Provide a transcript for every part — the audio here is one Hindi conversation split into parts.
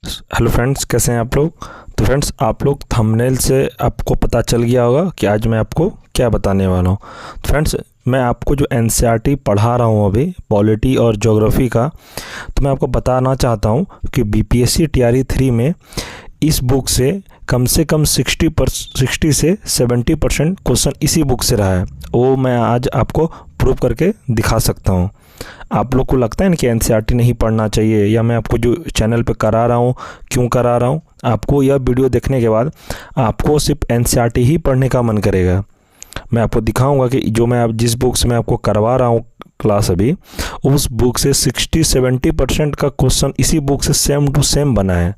हेलो फ्रेंड्स, कैसे हैं आप लोग। तो फ्रेंड्स, आप लोग थंबनेल से आपको पता चल गया होगा कि आज मैं आपको क्या बताने वाला हूँ। तो फ्रेंड्स, मैं आपको जो एनसीईआरटी पढ़ा रहा हूँ अभी पॉलिटी और ज्योग्राफी का, तो मैं आपको बताना चाहता हूँ कि बीपीएससी टीआरई 3 में इस बुक से कम 60 से 70% क्वेश्चन इसी बुक से रहा है। वो मैं आज आपको प्रूव करके दिखा सकता हूँ। आप लोग को लगता है ना कि एनसीईआरटी नहीं पढ़ना चाहिए, या मैं आपको जो चैनल पे करा रहा हूँ क्यों करा रहा हूँ, आपको यह वीडियो देखने के बाद आपको सिर्फ एनसीईआरटी ही पढ़ने का मन करेगा। मैं आपको दिखाऊंगा कि जो मैं जिस बुक से मैं आपको करवा रहा हूँ क्लास अभी, उस बुक से 60-70% का क्वेश्चन इसी बुक से सेम टू सेम बना है।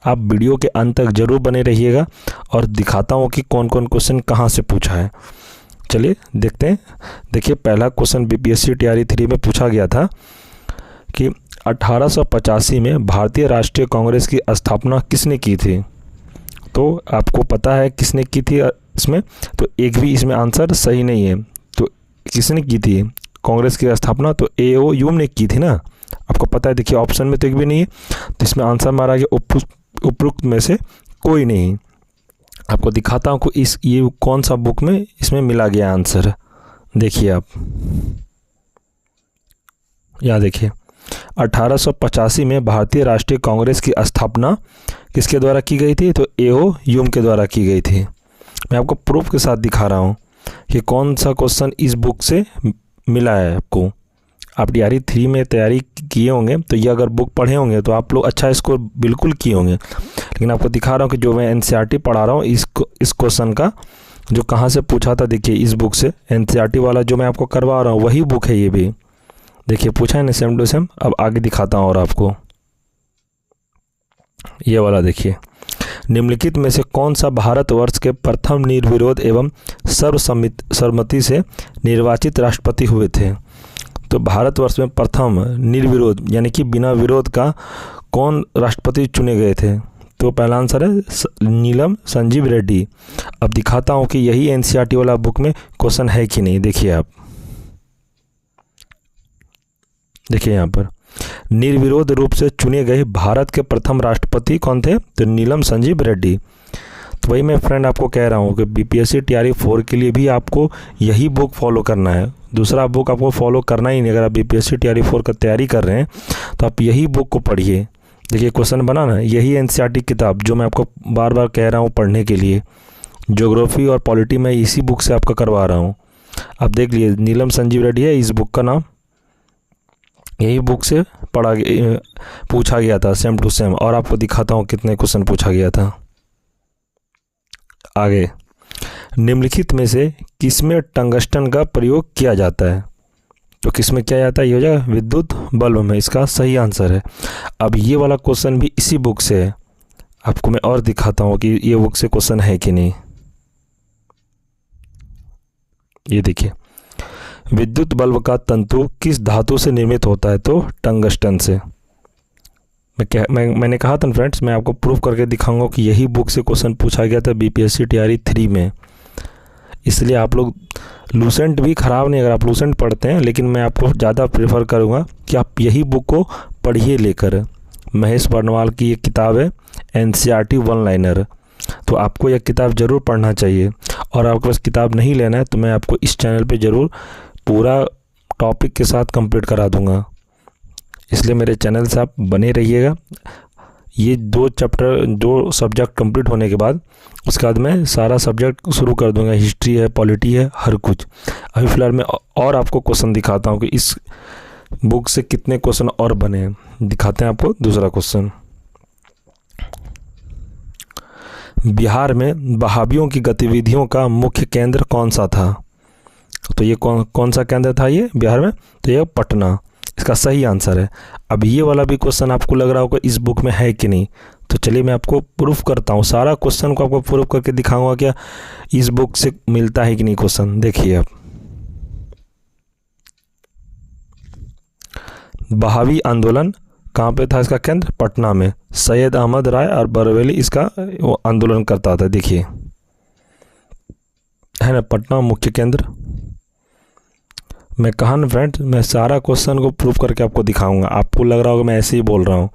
आप वीडियो के अंत तक ज़रूर बने रहिएगा और दिखाता हूँ कि कौन कौन क्वेश्चन कहाँ से पूछा है। चलिए देखते हैं। देखिए, पहला क्वेश्चन बीपीएससी टीआरई 3 में पूछा गया था कि 1885 में भारतीय राष्ट्रीय कांग्रेस की स्थापना किसने की थी। तो आपको पता है किसने की थी इसमें, तो एक भी इसमें आंसर सही नहीं है। तो किसने की थी कांग्रेस की स्थापना, तो एओ ह्यूम ने की थी ना, आपको पता है। देखिए ऑप्शन में तो एक भी नहीं है, तो इसमें आंसर मारा गया उपरोक्त में से कोई नहीं। आपको दिखाता हूँ कि ये कौन सा बुक में इसमें मिला गया आंसर। देखिए आप, यहाँ देखिए 1885 में भारतीय राष्ट्रीय कांग्रेस की स्थापना किसके द्वारा की गई थी, तो एओ ह्यूम के द्वारा की गई थी। मैं आपको प्रूफ के साथ दिखा रहा हूँ कि कौन सा क्वेश्चन इस बुक से मिला है आपको। आप टीआरई 3 में तैयारी किए होंगे, तो ये अगर बुक पढ़े होंगे तो आप लोग अच्छा स्कोर बिल्कुल किए होंगे। लेकिन आपको दिखा रहा हूँ कि जो मैं एनसीईआरटी पढ़ा रहा हूँ इस क्वेश्चन का जो कहाँ से पूछा था, देखिए इस बुक से एनसीईआरटी वाला जो मैं आपको करवा रहा हूँ वही बुक है। ये भी देखिए पूछा है ना सेम टू सेम। अब आगे दिखाता हूँ और आपको ये वाला देखिए, निम्नलिखित में से कौन सा भारतवर्ष के प्रथम निर्विरोध एवं सर्वसम्मति से निर्वाचित राष्ट्रपति हुए थे। तो भारतवर्ष में प्रथम निर्विरोध यानी कि बिना विरोध का कौन राष्ट्रपति चुने गए थे, तो पहला आंसर है नीलम संजीव रेड्डी। अब दिखाता हूँ कि यही एनसीईआरटी वाला बुक में क्वेश्चन है कि नहीं। देखिए आप, देखिए यहाँ पर निर्विरोध रूप से चुने गए भारत के प्रथम राष्ट्रपति कौन थे, तो नीलम संजीव रेड्डी। तो वही मैं फ्रेंड आपको कह रहा हूँ कि बीपीएससी टीआरई 4 के लिए भी आपको यही बुक फॉलो करना है, दूसरा बुक आपको फॉलो करना ही नहीं। अगर आप बीपीएससी टीआरई 4 का तैयारी कर रहे हैं तो आप यही बुक को पढ़िए। देखिए क्वेश्चन बना ना, यही एनसीईआरटी किताब जो मैं आपको बार बार कह रहा हूँ पढ़ने के लिए, ज्योग्राफी और पॉलिटी में इसी बुक से आपका करवा रहा हूँ। आप देख लीजिए, नीलम संजीव रेड्डी है इस बुक का नाम, यही बुक से पूछा गया था सेम टू सेम। और आपको दिखाता हूँ कितने क्वेश्चन पूछा गया था। आगे, निम्नलिखित में से किसमें टंगस्टन का प्रयोग किया जाता है, तो किसमें किया जाता है, ये हो जाएगा विद्युत बल्ब में, इसका सही आंसर है। अब ये वाला क्वेश्चन भी इसी बुक से है, आपको मैं और दिखाता हूँ कि ये बुक से क्वेश्चन है कि नहीं। ये देखिए, विद्युत बल्ब का तंतु किस धातु से निर्मित होता है, तो टंगस्टन से। मैंने कहा था फ्रेंड्स, मैं आपको प्रूफ करके दिखाऊंगा कि यही बुक से क्वेश्चन पूछा गया था बीपीएससी टीआरई 3 में। इसलिए आप लोग लूसेंट भी ख़राब नहीं, अगर आप लूसेंट पढ़ते हैं, लेकिन मैं आपको ज़्यादा प्रेफर करूँगा कि आप यही बुक को पढ़िए लेकर। महेश बर्नवाल की ये किताब है एनसीईआरटी 1 लाइनर, तो आपको यह किताब ज़रूर पढ़ना चाहिए। और आपके पास किताब नहीं लेना है तो मैं आपको इस चैनल पे ज़रूर पूरा टॉपिक के साथ कंप्लीट करा दूँगा, इसलिए मेरे चैनल से आप बने रहिएगा। ये 2 सब्जेक्ट कंप्लीट होने के बाद उसके बाद मैं सारा सब्जेक्ट शुरू कर दूंगा, हिस्ट्री है, पॉलिटी है, हर कुछ। अभी फ़िलहाल मैं और आपको क्वेश्चन दिखाता हूँ कि इस बुक से कितने क्वेश्चन और बने हैं। दिखाते हैं आपको दूसरा क्वेश्चन। बिहार में वहाबियों की गतिविधियों का मुख्य केंद्र कौन सा था, तो ये कौन सा केंद्र था ये बिहार में, तो ये पटना, इसका सही आंसर है। अब ये वाला भी क्वेश्चन आपको लग रहा होगा इस बुक में है कि नहीं, तो चलिए मैं आपको प्रूफ करता हूँ। सारा क्वेश्चन को आपको प्रूफ करके दिखाऊंगा क्या इस बुक से मिलता है कि नहीं क्वेश्चन। देखिए आप, बहावी आंदोलन कहाँ पे था, इसका केंद्र पटना में। सैयद अहमद राय और बरेली इसका वो आंदोलन करता था। देखिए है ना, पटना मुख्य केंद्र। मैं कहा ना फ्रेंड्स, मैं सारा क्वेश्चन को प्रूव करके आपको दिखाऊंगा। आपको लग रहा होगा मैं ऐसे ही बोल रहा हूँ,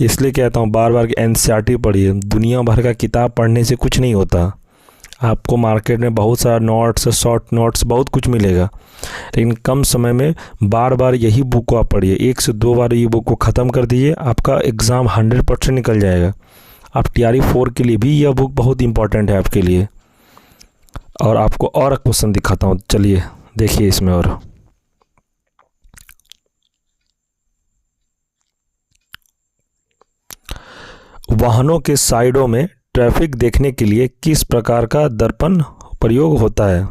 इसलिए कहता हूँ बार बार कि एनसीईआरटी पढ़िए। दुनिया भर का किताब पढ़ने से कुछ नहीं होता। आपको मार्केट में बहुत सारा नोट्स, शॉर्ट नोट्स, बहुत कुछ मिलेगा, लेकिन कम समय में बार बार यही बुक को आप पढ़िए। 1 से 2 बार ये बुक को ख़त्म कर दीजिए, आपका एग्ज़ाम 100% निकल जाएगा। आप TRE 4 के लिए भी यह बुक बहुत इंपॉर्टेंट है आपके लिए। और आपको और क्वेश्चन दिखाता हूँ, चलिए देखिए इसमें। और वाहनों के साइडों में ट्रैफिक देखने के लिए किस प्रकार का दर्पण प्रयोग होता है?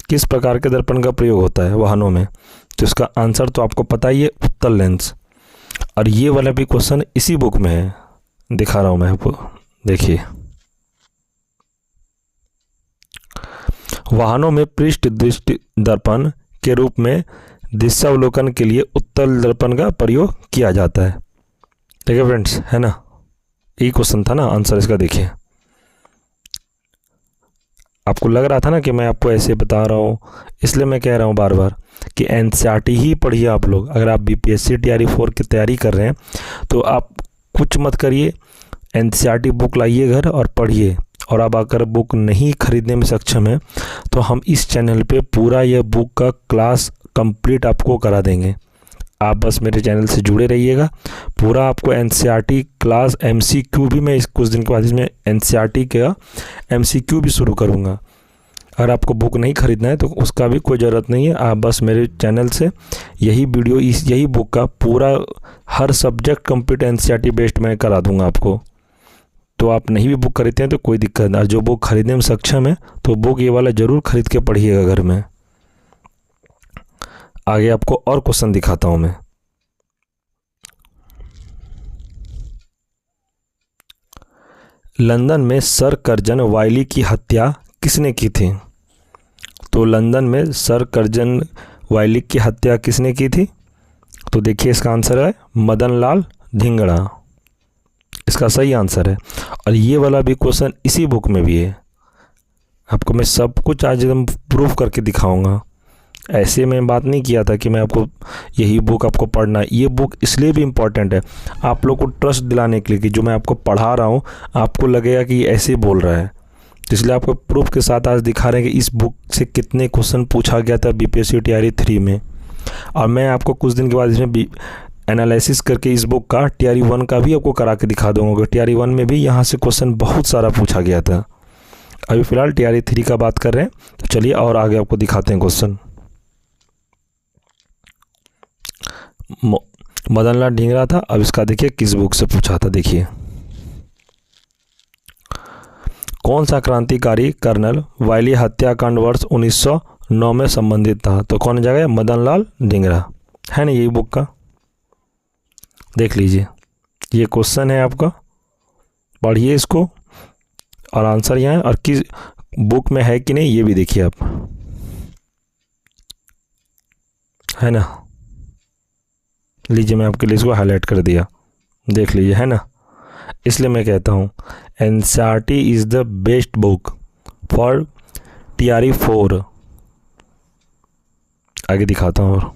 किस प्रकार के दर्पण का प्रयोग होता है वाहनों में? तो इसका आंसर तो आपको पता ही है, उत्तल लेंस। और ये वाला भी क्वेश्चन इसी बुक में है, दिखा रहा हूँ मैं आपको, देखिए। वाहनों में पृष्ठ दृष्टि दर्पण के रूप में दृश्यावलोकन के लिए उत्तल दर्पण का प्रयोग किया जाता है। ठीक है फ्रेंड्स, है ना? यही क्वेश्चन था ना, आंसर इसका देखिए। आपको लग रहा था ना कि मैं आपको ऐसे बता रहा हूँ, इसलिए मैं कह रहा हूँ बार बार कि एनसीईआरटी ही पढ़िए आप लोग। अगर आप बीपीएससी TRE 4 की तैयारी कर रहे हैं तो आप कुछ मत करिए, एनसीईआरटी बुक लाइए घर और पढ़िए। और आप अगर बुक नहीं खरीदने में सक्षम है तो हम इस चैनल पे पूरा यह बुक का क्लास कंप्लीट आपको करा देंगे। आप बस मेरे चैनल से जुड़े रहिएगा। पूरा आपको एनसीईआरटी क्लास MCQ भी मैं इस कुछ दिन के बाद इसमें एनसीईआरटी का MCQ भी शुरू करूँगा। अगर आपको बुक नहीं खरीदना है तो उसका भी कोई ज़रूरत नहीं है, आप बस मेरे चैनल से यही वीडियो यही बुक का पूरा हर सब्जेक्ट कंप्लीट एनसीईआरटी बेस्ड मैं करा दूँगा आपको। तो आप नहीं भी बुक खरीदते हैं तो कोई दिक्कत नहीं। जो बुक खरीदने में सक्षम है तो बुक ये वाला ज़रूर खरीद के पढ़िएगा घर में। आगे आपको और क्वेश्चन दिखाता हूं मैं। लंदन में सर कर्जन वाइली की हत्या किसने की थी? तो लंदन में सर कर्जन वाइली की हत्या किसने की थी? तो देखिए इसका आंसर है मदन लाल धिंगड़ा। इसका सही आंसर है। और ये वाला भी क्वेश्चन इसी बुक में भी है। आपको मैं सब कुछ आज एकदम प्रूफ करके दिखाऊंगा। ऐसे में बात नहीं किया था कि मैं आपको यही बुक आपको पढ़ना है। ये बुक इसलिए भी इम्पॉर्टेंट है आप लोग को ट्रस्ट दिलाने के लिए कि जो मैं आपको पढ़ा रहा हूँ आपको लगेगा कि ये ऐसे बोल रहा है। तो इसलिए आपको प्रूफ के साथ आज दिखा रहे हैं कि इस बुक से कितने क्वेश्चन पूछा गया था बीपीएससी TRE 3 में। और मैं आपको कुछ दिन के बाद इसमें एनालिसिस करके इस बुक का TRE 1 का भी आपको करा के दिखा दूँगा। TRE 1 में भी यहाँ से क्वेश्चन बहुत सारा पूछा गया था। अभी फ़िलहाल TRE 3 का बात कर रहे हैं, तो चलिए और आगे आपको दिखाते हैं क्वेश्चन। मदन लाल ढींगरा था। अब इसका देखिए किस बुक से पूछा था, देखिए। कौन सा क्रांतिकारी कर्नल वाइली हत्याकांड वर्ष 1909 में संबंधित था? तो कौन जगह? मदन लाल ढींगरा, है ना? यही बुक का देख लीजिए। ये क्वेश्चन है आपका, पढ़िए इसको और आंसर यहाँ है। और किस बुक में है कि नहीं ये भी देखिए आप, है ना? लीजिए मैं आपके लिए इसको हाईलाइट कर दिया, देख लीजिए, है ना? इसलिए मैं कहता हूँ NCERT is the best book for TRE 4। आगे दिखाता हूँ। और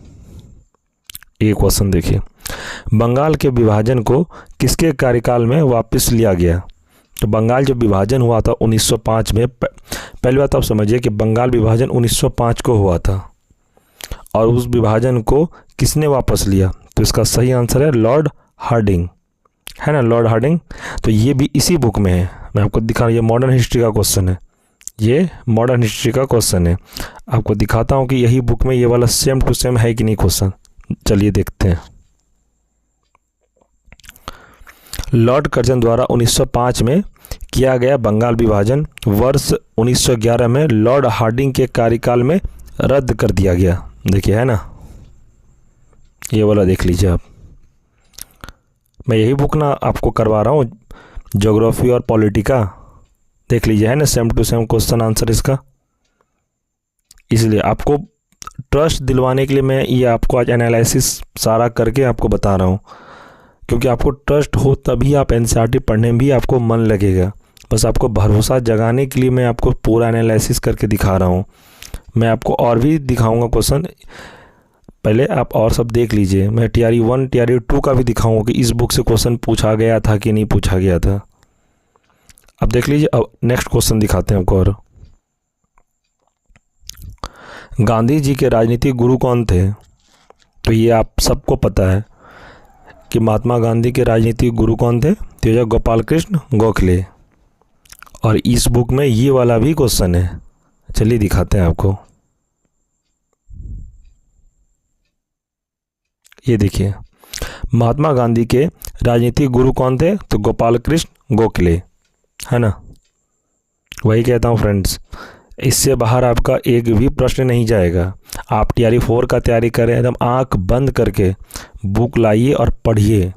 ये क्वेश्चन देखिए, बंगाल के विभाजन को किसके कार्यकाल में वापस लिया गया? तो बंगाल जब विभाजन हुआ था 1905 में, पहली बात आप समझिए कि बंगाल विभाजन 1905 को हुआ था और उस विभाजन को किसने वापस लिया? तो इसका सही आंसर है लॉर्ड हार्डिंग, है ना? Lord Hardinge. तो ये भी इसी बुक में है। मैं आपको दिखा रहा हूँ, ये मॉडर्न हिस्ट्री का क्वेश्चन है। ये मॉडर्न हिस्ट्री का क्वेश्चन है। आपको दिखाता हूँ कि यही बुक में ये वाला सेम टू सेम है कि नहीं क्वेश्चन। चलिए देखते हैं। लॉर्ड कर्जन द्वारा 1905 में किया गया बंगाल विभाजन वर्ष 1911 में लॉर्ड हार्डिंग के कार्यकाल में रद्द कर दिया गया। देखिए, है ना? ये वाला देख लीजिए आप। मैं यही बुक ना आपको करवा रहा हूँ, ज्योग्राफी और पॉलिटिका। देख लीजिए, है ना? Same to same question answer इसका। इसलिए आपको ट्रस्ट दिलवाने के लिए मैं ये आपको आज एनालिसिस सारा करके आपको बता रहा हूँ, क्योंकि आपको ट्रस्ट हो तभी आप एनसीईआरटी पढ़ने में भी आपको मन लगेगा। बस आपको भरोसा जगाने के लिए मैं आपको पूरा एनालिसिस करके दिखा रहा हूँ। मैं आपको और भी दिखाऊंगा क्वेश्चन। पहले आप और सब देख लीजिए, मैं TRE 1 TRE 2 का भी दिखाऊंगा कि इस बुक से क्वेश्चन पूछा गया था कि नहीं पूछा गया था। अब देख लीजिए। अब नेक्स्ट क्वेश्चन दिखाते हैं आपको। और गांधी जी के राजनीतिक गुरु कौन थे? तो ये आप सबको पता है कि महात्मा गांधी के राजनीतिक गुरु कौन थे? तो ये गोपाल कृष्ण गोखले। और इस बुक में ये वाला भी क्वेश्चन है, चलिए दिखाते हैं आपको। ये देखिए, महात्मा गांधी के राजनीतिक गुरु कौन थे? तो गोपाल कृष्ण गोखले, है ना। वही कहता हूँ फ्रेंड्स, इससे बाहर आपका एक भी प्रश्न नहीं जाएगा। आप TRE 4 का तैयारी करें, एकदम आंख बंद करके बुक लाइए और पढ़िए।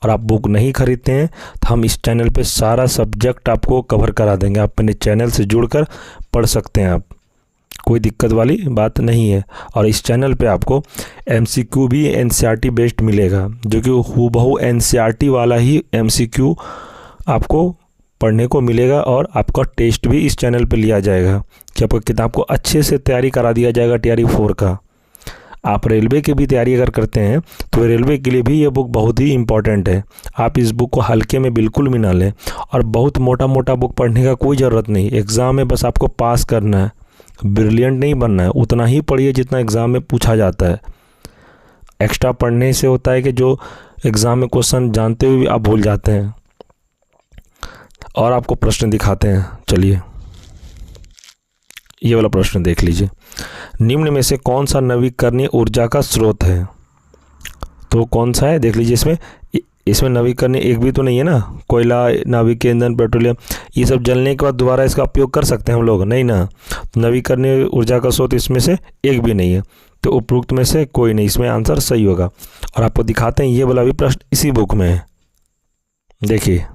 और आप बुक नहीं खरीदते हैं तो हम इस चैनल पे सारा सब्जेक्ट आपको कवर करा देंगे। आप अपने चैनल से जुड़कर पढ़ सकते हैं, आप कोई दिक्कत वाली बात नहीं है। और इस चैनल पे आपको MCQ भी NCERT बेस्ड मिलेगा, जो कि हूबहू NCERT वाला ही MCQ आपको पढ़ने को मिलेगा। और आपका टेस्ट भी इस चैनल पे लिया जाएगा कि आपको किताब को अच्छे से तैयारी करा दिया जाएगा TRE 4 का। आप रेलवे की भी तैयारी अगर करते हैं तो रेलवे के लिए भी ये बुक बहुत ही इम्पॉर्टेंट है। आप इस बुक को हल्के में बिल्कुल भी ना लें। और बहुत मोटा मोटा बुक पढ़ने का कोई ज़रूरत नहीं, एग्ज़ाम में बस आपको पास करना है, ब्रिलियंट नहीं बनना है। उतना ही पढ़िए जितना एग्ज़ाम में पूछा जाता है। एक्स्ट्रा पढ़ने से होता है कि जो एग्ज़ाम में क्वेश्चन जानते हुए भी आप भूल जाते हैं। और आपको प्रश्न दिखाते हैं, चलिए ये वाला प्रश्न देख लीजिए। निम्न में से कौन सा नवीकरणीय ऊर्जा का स्रोत है? तो कौन सा है देख लीजिए। इसमें नवीकरणीय एक भी तो नहीं है ना। कोयला, नाभिकीय ईंधन, पेट्रोलियम, ये सब जलने के बाद दोबारा इसका उपयोग कर सकते हैं हम लोग? नहीं ना। नवीकरणीय ऊर्जा का स्रोत इसमें से एक भी नहीं है। तो उपरोक्त में से कोई नहीं, इसमें आंसर सही होगा। और आपको दिखाते हैं, ये वाला भी प्रश्न इसी बुक में है। देखिए,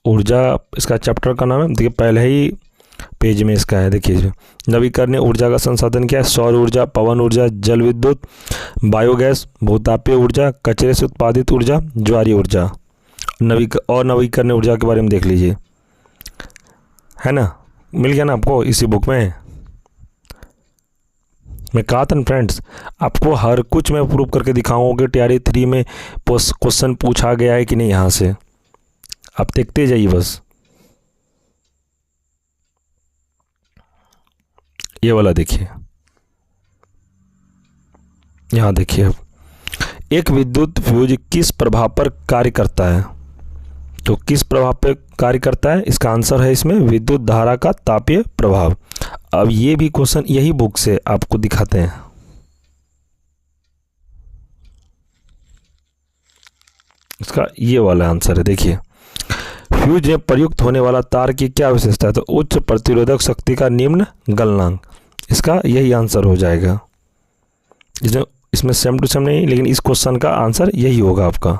ऊर्जा इसका चैप्टर का नाम है, देखिए पहले ही पेज में इसका है। देखिए, नवीकरणीय ऊर्जा का संसाधन क्या है? सौर ऊर्जा, पवन ऊर्जा, जल विद्युत, बायोगैस, भूतापीय ऊर्जा, कचरे से उत्पादित ऊर्जा, ज्वारीय ऊर्जा। नवीकरणीय ऊर्जा के बारे में देख लीजिए, है ना। मिल गया ना आपको इसी बुक में। मैं कहा था फ्रेंड्स, आपको हर कुछ मैं प्रूव करके दिखाऊंगा कि TRE 3 में क्वेश्चन पूछा गया है कि नहीं। यहाँ से आप देखते जाइए बस। ये वाला देखिए, यहाँ देखिए। अब एक विद्युत फ्यूज किस प्रभाव पर कार्य करता है? तो किस प्रभाव पर कार्य करता है? इसका आंसर है इसमें विद्युत धारा का तापीय प्रभाव। अब ये भी क्वेश्चन यही बुक से आपको दिखाते हैं। इसका ये वाला आंसर है, देखिए। फ्यूज में प्रयुक्त होने वाला तार की क्या विशेषता है? तो उच्च प्रतिरोधक शक्ति का निम्न गलनांक। इसका यही आंसर हो जाएगा। इसमें सेम टू सेम नहीं, लेकिन इस क्वेश्चन का आंसर यही होगा आपका।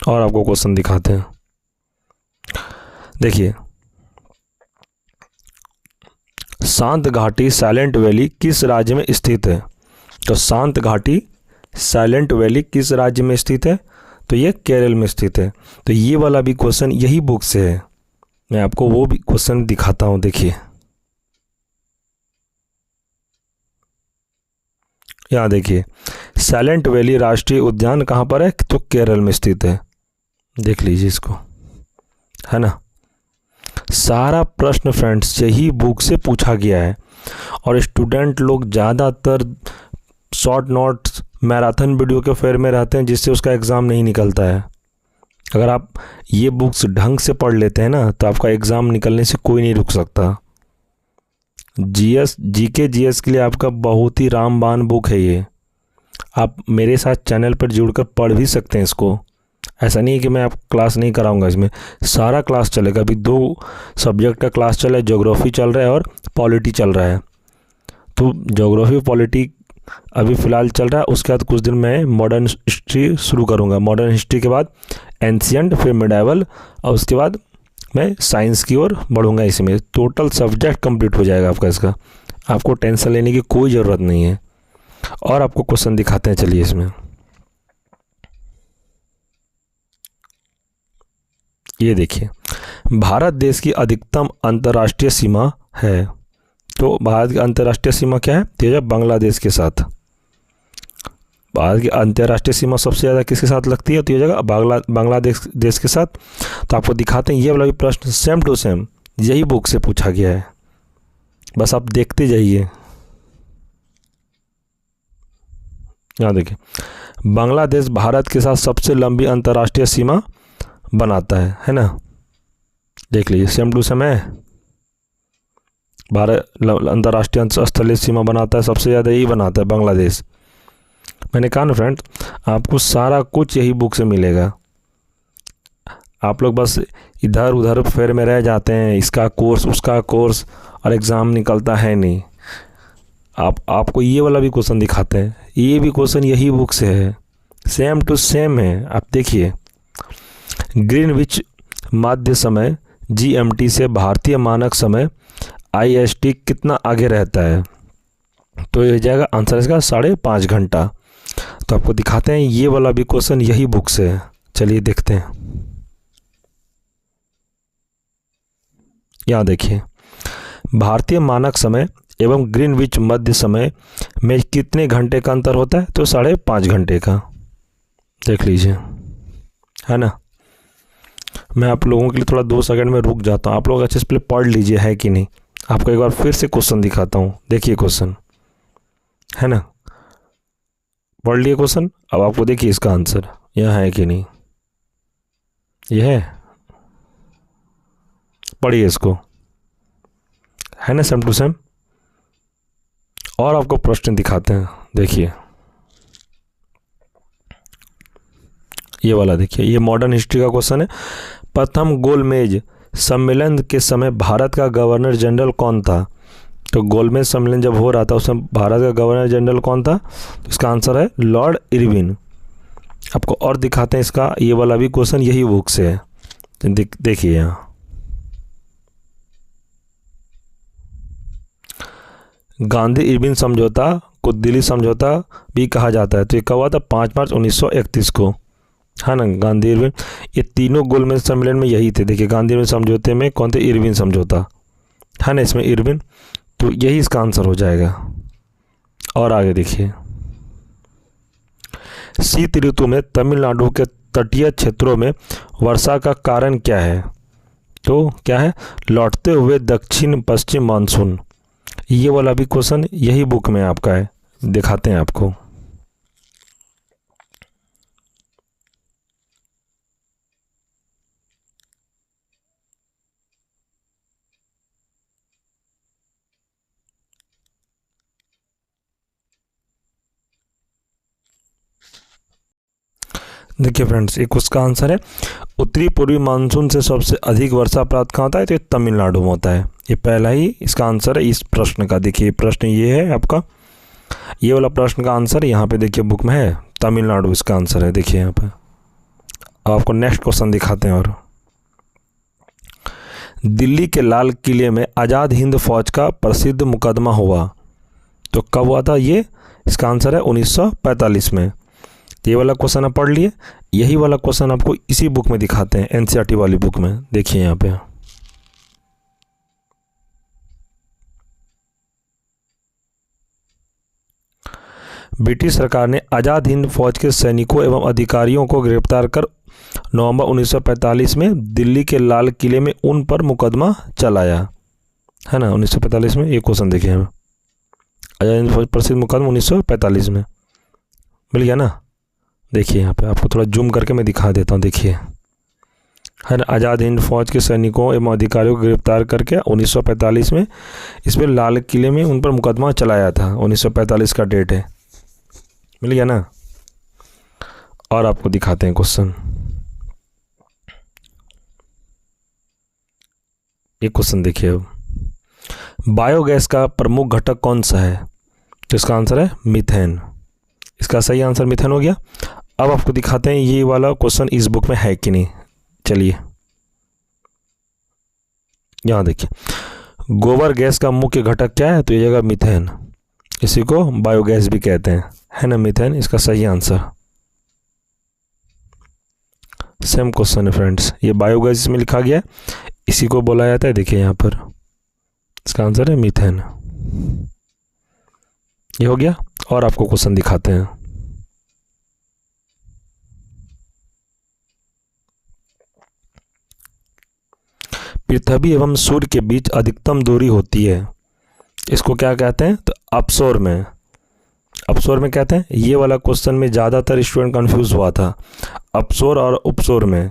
और आपको क्वेश्चन दिखाते हैं, देखिए। शांत घाटी साइलेंट वैली किस राज्य में स्थित है? तो शांत घाटी साइलेंट वैली किस राज्य में स्थित है? तो ये केरल में स्थित है। तो ये वाला भी क्वेश्चन यही बुक से है। मैं आपको वो भी क्वेश्चन दिखाता हूँ, देखिए। यहाँ देखिए, साइलेंट वैली राष्ट्रीय उद्यान कहाँ पर है? तो केरल में स्थित है। देख लीजिए इसको, है ना। सारा प्रश्न फ्रेंड्स यही बुक से पूछा गया है। और स्टूडेंट लोग ज़्यादातर शॉर्ट नोट्स, मैराथन वीडियो के फेर में रहते हैं, जिससे उसका एग्ज़ाम नहीं निकलता है। अगर आप ये बुक्स ढंग से पढ़ लेते हैं ना, तो आपका एग्ज़ाम निकलने से कोई नहीं रुक सकता। जीके जीएस के लिए आपका बहुत ही रामबाण बुक है ये। आप मेरे साथ चैनल पर जुड़कर पढ़ भी सकते हैं इसको। ऐसा नहीं है कि मैं आप क्लास नहीं कराऊंगा, इसमें सारा क्लास चलेगा। अभी 2 सब्जेक्ट का क्लास चल रहा है, ज्योग्राफी चल रहा है और पॉलिटी चल रहा है। तो ज्योग्राफी पॉलिटी अभी फ़िलहाल चल रहा है। उसके बाद कुछ दिन मैं मॉडर्न हिस्ट्री शुरू करूँगा। मॉडर्न हिस्ट्री के बाद एंशिएंट, फिर मिडाइवल, और उसके बाद मैं साइंस की ओर बढ़ूँगा। इसमें टोटल सब्जेक्ट कंप्लीट हो जाएगा आपका। इसका आपको टेंशन लेने की कोई ज़रूरत नहीं है। और आपको क्वेश्चन दिखाते हैं, चलिए। इसमें ये देखिए, भारत देश की अधिकतम अंतर्राष्ट्रीय सीमा है। तो भारत की अंतर्राष्ट्रीय सीमा क्या है? तो ये बांग्लादेश के साथ। भारत की अंतर्राष्ट्रीय सीमा सबसे ज़्यादा किसके साथ लगती है? तो ये जगह बांग्लादेश के साथ। तो आपको दिखाते हैं ये वाला भी प्रश्न सेम टू सेम यही बुक से पूछा गया है, बस आप देखते जाइए। यहाँ देखिए, बांग्लादेश भारत के साथ सबसे लंबी अंतर्राष्ट्रीय सीमा बनाता है ना। देख लीजिए सेम टू सेम है। भारत अंतर्राष्ट्रीय स्थलीय सीमा बनाता है, सबसे ज़्यादा यही बनाता है बांग्लादेश। मैंने कहा ना फ्रेंड, आपको सारा कुछ यही बुक से मिलेगा। आप लोग बस इधर उधर फेर में रह जाते हैं, इसका कोर्स उसका कोर्स, और एग्ज़ाम निकलता है नहीं। आपको ये वाला भी क्वेश्चन दिखाते हैं, ये भी क्वेश्चन यही बुक से है, सेम टू सेम है। आप देखिए, ग्रीनविच मध्य समय GMT से भारतीय मानक समय IST कितना आगे रहता है? तो ये जाएगा आंसर इसका 5.5 घंटा। तो आपको दिखाते हैं ये वाला भी क्वेश्चन यही बुक से है। चलिए देखते हैं। यहाँ देखिए, भारतीय मानक समय एवं ग्रीनविच मध्य समय में कितने घंटे का अंतर होता है? तो 5.5 घंटे का। देख लीजिए, है ना। मैं आप लोगों के लिए थोड़ा 2 सेकंड में रुक जाता हूँ, आप लोग अच्छे से पहले पढ़ लीजिए है कि नहीं। आपको एक बार फिर से क्वेश्चन दिखाता हूँ, देखिए क्वेश्चन, है ना। पढ़ लिए क्वेश्चन, अब आपको देखिए इसका आंसर यहाँ है कि नहीं। ये है, पढ़िए इसको, है ना सेम टू सेम। और आपको प्रश्न दिखाते हैं, देखिए ये वाला देखिए, ये मॉडर्न हिस्ट्री का क्वेश्चन है। प्रथम गोलमेज सम्मेलन के समय भारत का गवर्नर जनरल कौन था? तो गोलमेज सम्मेलन जब हो रहा था उसमें भारत का गवर्नर जनरल कौन था? तो इसका आंसर है लॉर्ड इरविन। आपको और दिखाते हैं इसका, ये वाला भी क्वेश्चन यही बुक से है। तो देखिए यहाँ, गांधी इरविन समझौता को दिल्ली समझौता भी कहा जाता है। तो ये कब हुआ था? 5 मार्च 1931 को, है ना। गांधी इरविन, ये तीनों गोलमेज सम्मेलन में यही थे। देखिए गांधी इरविन समझौते में कौन थे? इरविन समझौता, है ना, इसमें इरविन। तो यही इसका आंसर हो जाएगा। और आगे देखिए, शीत ऋतु में तमिलनाडु के तटीय क्षेत्रों में वर्षा का कारण क्या है? तो क्या है? लौटते हुए दक्षिण पश्चिम मानसून। ये वाला भी क्वेश्चन यही बुक में आपका है, दिखाते हैं आपको। देखिए फ्रेंड्स, एक उसका आंसर है उत्तरी पूर्वी मानसून से सबसे अधिक वर्षा प्राप्त कहाँ होता है? तो ये तमिलनाडु में होता है। ये पहला ही इसका आंसर है इस प्रश्न का। देखिए प्रश्न ये है आपका, ये वाला प्रश्न का आंसर यहाँ पे देखिए बुक में है, तमिलनाडु इसका आंसर है। देखिए यहाँ पे। अब आपको नेक्स्ट क्वेश्चन दिखाते हैं। और दिल्ली के लाल किले में आज़ाद हिंद फौज का प्रसिद्ध मुकदमा हुआ, तो कब हुआ था? ये इसका आंसर है 1945 में। ये वाला क्वेश्चन आप पढ़ लिए, यही वाला क्वेश्चन आपको इसी बुक में दिखाते हैं, NCERT वाली बुक में। देखिए यहाँ पे, ब्रिटिश सरकार ने आज़ाद हिंद फौज के सैनिकों एवं अधिकारियों को गिरफ्तार कर नवंबर 1945 में दिल्ली के लाल किले में उन पर मुकदमा चलाया, है ना। 1945 में ये क्वेश्चन देखिए हमें, आज़ाद हिंद फौज प्रसिद्ध मुकदमा 1945 में मिल गया ना। देखिए यहाँ पे आपको थोड़ा जूम करके मैं दिखा देता हूँ। देखिए, है ना, आज़ाद हिंद फौज के सैनिकों एवं अधिकारियों को गिरफ्तार करके 1945 में इस पर लाल किले में उन पर मुकदमा चलाया था। 1945 का डेट है, मिल गया ना। और आपको दिखाते हैं क्वेश्चन, एक क्वेश्चन देखिए। अब बायोगैस का प्रमुख घटक कौन सा है? तो इसका आंसर है मीथेन। इसका सही आंसर मीथेन हो गया। अब आपको दिखाते हैं ये वाला क्वेश्चन इस बुक में है कि नहीं। चलिए यहाँ देखिए, गोबर गैस का मुख्य घटक क्या है? तो ये जगह मीथेन, इसी को बायोगैस भी कहते हैं, है ना, मीथेन इसका सही आंसर। सेम क्वेश्चन है फ्रेंड्स, ये बायोगैस में लिखा गया है, इसी को बोला जाता है। देखिए यहाँ पर इसका आंसर है मीथेन। ये हो गया। और आपको क्वेश्चन दिखाते हैं। पृथ्वी एवं सूर्य के बीच अधिकतम दूरी होती है, इसको क्या कहते हैं? तो अपसोर में। अपसोर में कहते हैं। ये वाला क्वेश्चन में ज़्यादातर स्टूडेंट कंफ्यूज हुआ था, अपसोर और उपसोर में।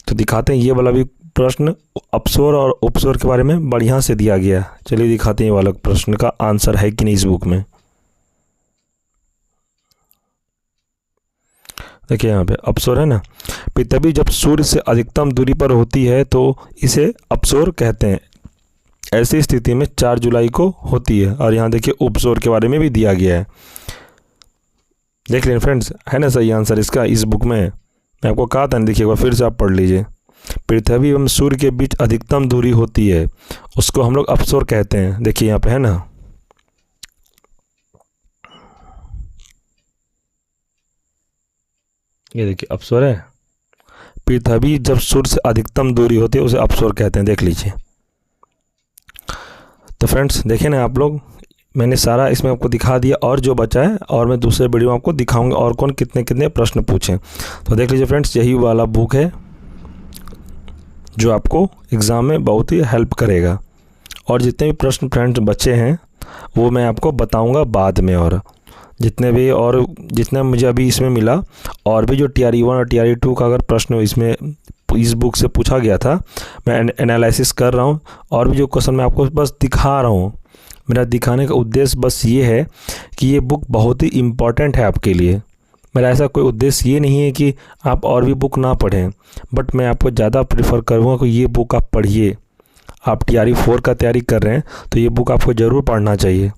तो दिखाते हैं, ये वाला भी प्रश्न अपसोर और उपसोर के बारे में बढ़िया से दिया गया। चलिए दिखाते हैं ये वाला प्रश्न का आंसर है कि नहीं इस बुक में। देखिए यहाँ पे अपसोर है ना। पृथ्वी जब सूर्य से अधिकतम दूरी पर होती है तो इसे अपसोर कहते हैं। ऐसी स्थिति में 4 जुलाई को होती है। और यहाँ देखिए उपसोर के बारे में भी दिया गया है। देख लें फ्रेंड्स, है ना सही आंसर इसका इस बुक में। मैं आपको कहा था, देखिए एक बार फिर से आप पढ़ लीजिए। पृथ्वी एवं सूर्य के बीच अधिकतम दूरी होती है, उसको हम लोग अपसोर कहते हैं। देखिए यहाँ पे है ना, ये देखिए अपसोर है। पृथ्वी जब सूर्य से अधिकतम दूरी होती है उसे अपसोर कहते हैं। देख लीजिए। तो फ्रेंड्स देखिए ना आप लोग, मैंने सारा इसमें आपको दिखा दिया। और जो बचा है और मैं दूसरे वीडियो में आपको दिखाऊंगा और कौन कितने कितने प्रश्न पूछें। तो देख लीजिए फ्रेंड्स, यही वाला बुक है जो आपको एग्ज़ाम में बहुत ही हेल्प करेगा। और जितने भी प्रश्न फ्रेंड्स बचे हैं वो मैं आपको बताऊंगा बाद में। और जितने मुझे अभी इसमें मिला, और भी जो TRE 1 और TRE 2 का अगर प्रश्न इसमें इस बुक से पूछा गया था, मैं एनालिसिस कर रहा हूँ। और भी जो क्वेश्चन मैं आपको बस दिखा रहा हूँ। मेरा दिखाने का उद्देश्य बस ये है कि ये बुक बहुत ही इम्पॉर्टेंट है आपके लिए। मेरा ऐसा कोई उद्देश्य ये नहीं है कि आप और भी बुक ना पढ़ें, बट मैं आपको ज़्यादा प्रेफर करूँगा कि ये बुक आप पढ़िए। आप TRE 4 का तैयारी कर रहे हैं तो ये बुक आपको ज़रूर पढ़ना चाहिए।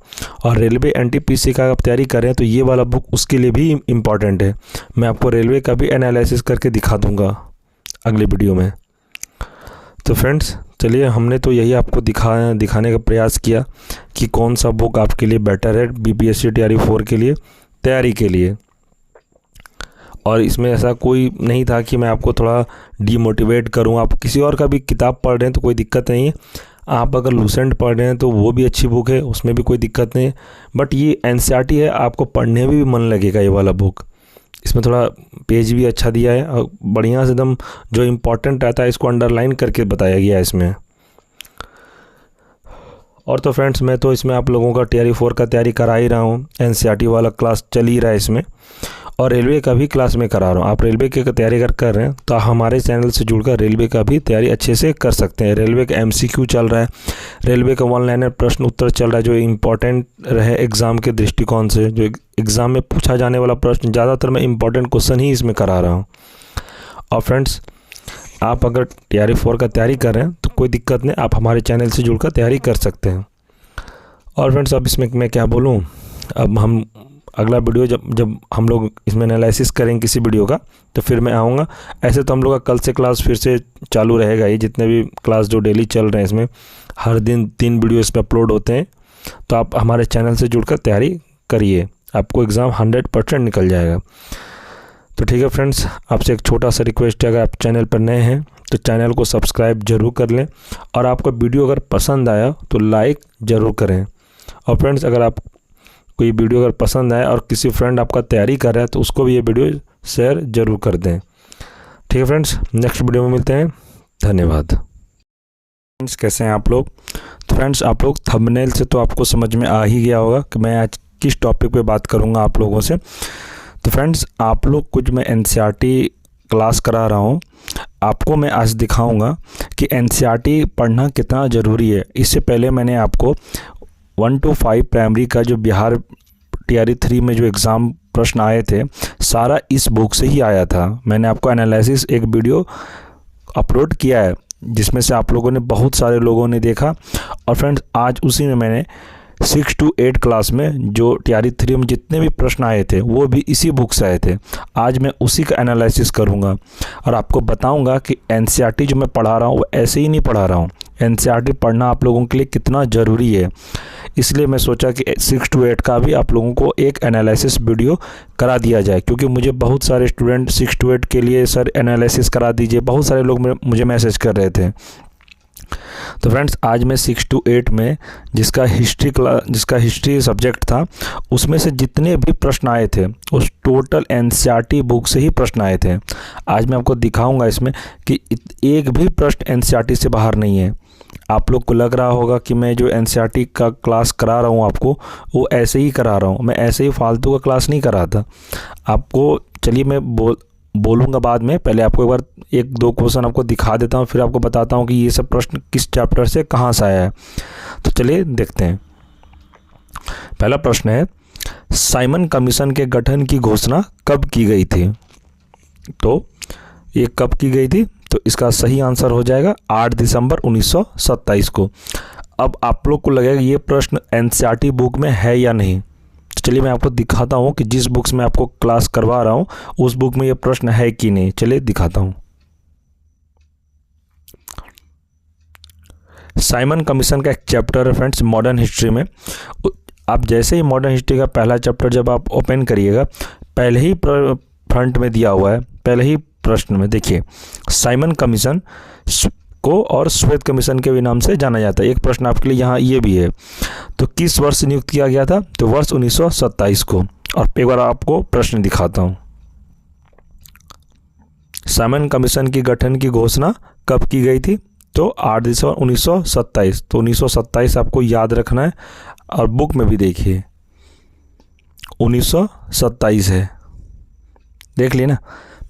और रेलवे NTPC का आप तैयारी कर रहे हैं तो ये वाला बुक उसके लिए भी इम्पॉर्टेंट है। मैं आपको रेलवे का भी एनालिसिस करके दिखा दूँगा अगले वीडियो में। तो फ्रेंड्स चलिए, हमने तो यही आपको दिखाने का प्रयास किया कि कौन सा बुक आपके लिए बेटर है BPSC TRE 4 के लिए तैयारी के लिए। और इसमें ऐसा कोई नहीं था कि मैं आपको थोड़ा डीमोटिवेट करूं। आप किसी और का भी किताब पढ़ रहे हैं तो कोई दिक्कत नहीं है। आप अगर लूसेंट पढ़ रहे हैं तो वो भी अच्छी बुक है, उसमें भी कोई दिक्कत नहीं है। बट ये NCERT है, आपको पढ़ने में भी मन लगेगा ये वाला बुक। इसमें थोड़ा पेज भी अच्छा दिया है और बढ़िया से एकदम जो इम्पोर्टेंट रहता है इसको अंडरलाइन करके बताया गया है इसमें। और तो फ्रेंड्स मैं तो इसमें आप लोगों का TRE 4 का तैयारी करा ही रहा हूँ। NCERT वाला क्लास चल ही रहा है इसमें, और रेलवे का भी क्लास में करा रहा हूँ। आप रेलवे की तैयारी अगर कर रहे हैं तो हमारे चैनल से जुड़कर रेलवे का भी तैयारी अच्छे से कर सकते हैं। रेलवे का MCQ चल रहा है, रेलवे का 1 लाइनर प्रश्न उत्तर चल रहा है जो इम्पॉर्टेंट रहे एग्ज़ाम के दृष्टिकोण से, जो एग्ज़ाम में पूछा जाने वाला प्रश्न ज़्यादातर मैं इम्पॉर्टेंट क्वेश्चन ही इसमें करा रहा हूँ। और फ्रेंड्स आप अगर TRE 4 का तैयारी कर रहे हैं तो कोई दिक्कत नहीं, आप हमारे चैनल से जुड़कर तैयारी कर सकते हैं। और फ्रेंड्स अब इसमें मैं क्या बोलूँ, अब हम अगला वीडियो जब हम लोग इसमें एनालिसिस करेंगे किसी वीडियो का तो फिर मैं आऊँगा। ऐसे तो हम लोग का कल से क्लास फिर से चालू रहेगा। ये जितने भी क्लास जो डेली चल रहे हैं इसमें हर दिन 3 वीडियो इस पर अपलोड होते हैं। तो आप हमारे चैनल से जुड़कर तैयारी करिए, आपको एग्ज़ाम 100% निकल जाएगा। तो ठीक है फ्रेंड्स, आपसे एक छोटा सा रिक्वेस्ट है, अगर आप चैनल पर नए हैं तो चैनल को सब्सक्राइब जरूर कर लें। और आपको वीडियो अगर पसंद आया तो लाइक ज़रूर करें। और फ्रेंड्स अगर आप कोई वीडियो अगर पसंद आए और किसी फ्रेंड आपका तैयारी कर रहा है तो उसको भी ये वीडियो शेयर ज़रूर कर दें। ठीक है फ्रेंड्स, नेक्स्ट वीडियो में मिलते हैं। धन्यवाद। फ्रेंड्स कैसे हैं आप लोग? तो फ्रेंड्स आप लोग थंबनेल से तो आपको समझ में आ ही गया होगा कि मैं आज किस टॉपिक पे बात करूंगा आप लोगों से। तो फ्रेंड्स आप लोग कुछ मैं NCERT क्लास करा रहा हूँ, आपको मैं आज दिखाऊंगा कि NCERT पढ़ना कितना ज़रूरी है। इससे पहले मैंने आपको 1 to 5 प्राइमरी का जो बिहार TRE 3 में जो एग्ज़ाम प्रश्न आए थे सारा इस बुक से ही आया था। मैंने आपको एनालिसिस एक वीडियो अपलोड किया है जिसमें से आप लोगों ने बहुत सारे लोगों ने देखा। और फ्रेंड्स आज उसी में मैंने 6 to 8 क्लास में जो TRE 3 में जितने भी प्रश्न आए थे वो भी इसी बुक से आए थे। आज मैं उसी का एनालिसिस करूंगा और आपको बताऊंगा कि NCERT जो मैं पढ़ा रहा हूँ वो ऐसे ही नहीं पढ़ा रहा हूँ। NCERT पढ़ना आप लोगों के लिए कितना ज़रूरी है, इसलिए मैं सोचा कि 6 to 8 का भी आप लोगों को एक एनालिसिस वीडियो करा दिया जाए। क्योंकि मुझे बहुत सारे स्टूडेंट 6 to 8 के लिए सर एनालिसिस करा दीजिए, बहुत सारे लोग मुझे मैसेज कर रहे थे। तो फ्रेंड्स आज मैं 6 to 8 में जिसका हिस्ट्री सब्जेक्ट था उसमें से जितने भी प्रश्न आए थे उस टोटल एनसीईआरटी बुक से ही प्रश्न आए थे। आज मैं आपको दिखाऊंगा इसमें कि एक भी प्रश्न एनसीईआरटी से बाहर नहीं है। आप लोग को लग रहा होगा कि मैं जो एनसीईआरटी का क्लास करा रहा हूँ आपको वो ऐसे ही करा रहा हूँ, मैं ऐसे ही फालतू का क्लास नहीं करा था आपको। चलिए मैं बोलूँगा बाद में, पहले आपको एक बार 1-2 क्वेश्चन आपको दिखा देता हूँ, फिर आपको बताता हूँ कि ये सब प्रश्न किस चैप्टर से कहाँ से आया है। तो चलिए देखते हैं। पहला प्रश्न है, साइमन कमीशन के गठन की घोषणा कब की गई थी? तो ये कब की गई थी? तो इसका सही आंसर हो जाएगा 8 दिसंबर 1927 को। अब आप लोग को लगेगा ये प्रश्न एनसीईआरटी बुक में है या नहीं। चलिए मैं आपको दिखाता हूँ कि जिस बुक्स में आपको क्लास करवा रहा हूँ उस बुक में ये प्रश्न है कि नहीं। चलिए दिखाता हूँ। साइमन कमीशन का एक चैप्टर है फ्रेंड्स मॉडर्न हिस्ट्री में। आप जैसे ही मॉडर्न हिस्ट्री का पहला चैप्टर जब आप ओपन करिएगा, पहले ही फ्रंट में दिया हुआ है, पहले ही प्रश्न में देखिए, साइमन कमीशन को और श्वेत कमीशन के भी नाम से जाना जाता है। एक प्रश्न आपके लिए यहाँ ये भी है। तो किस वर्ष नियुक्त किया गया था? तो वर्ष 1927 को। और एक बार आपको प्रश्न दिखाता हूँ। साइमन कमीशन की गठन की घोषणा कब की गई थी? तो 8 दिसंबर 1927। तो 1927 आपको याद रखना है और बुक में भी देखिए 1927 है। देख लिए ना,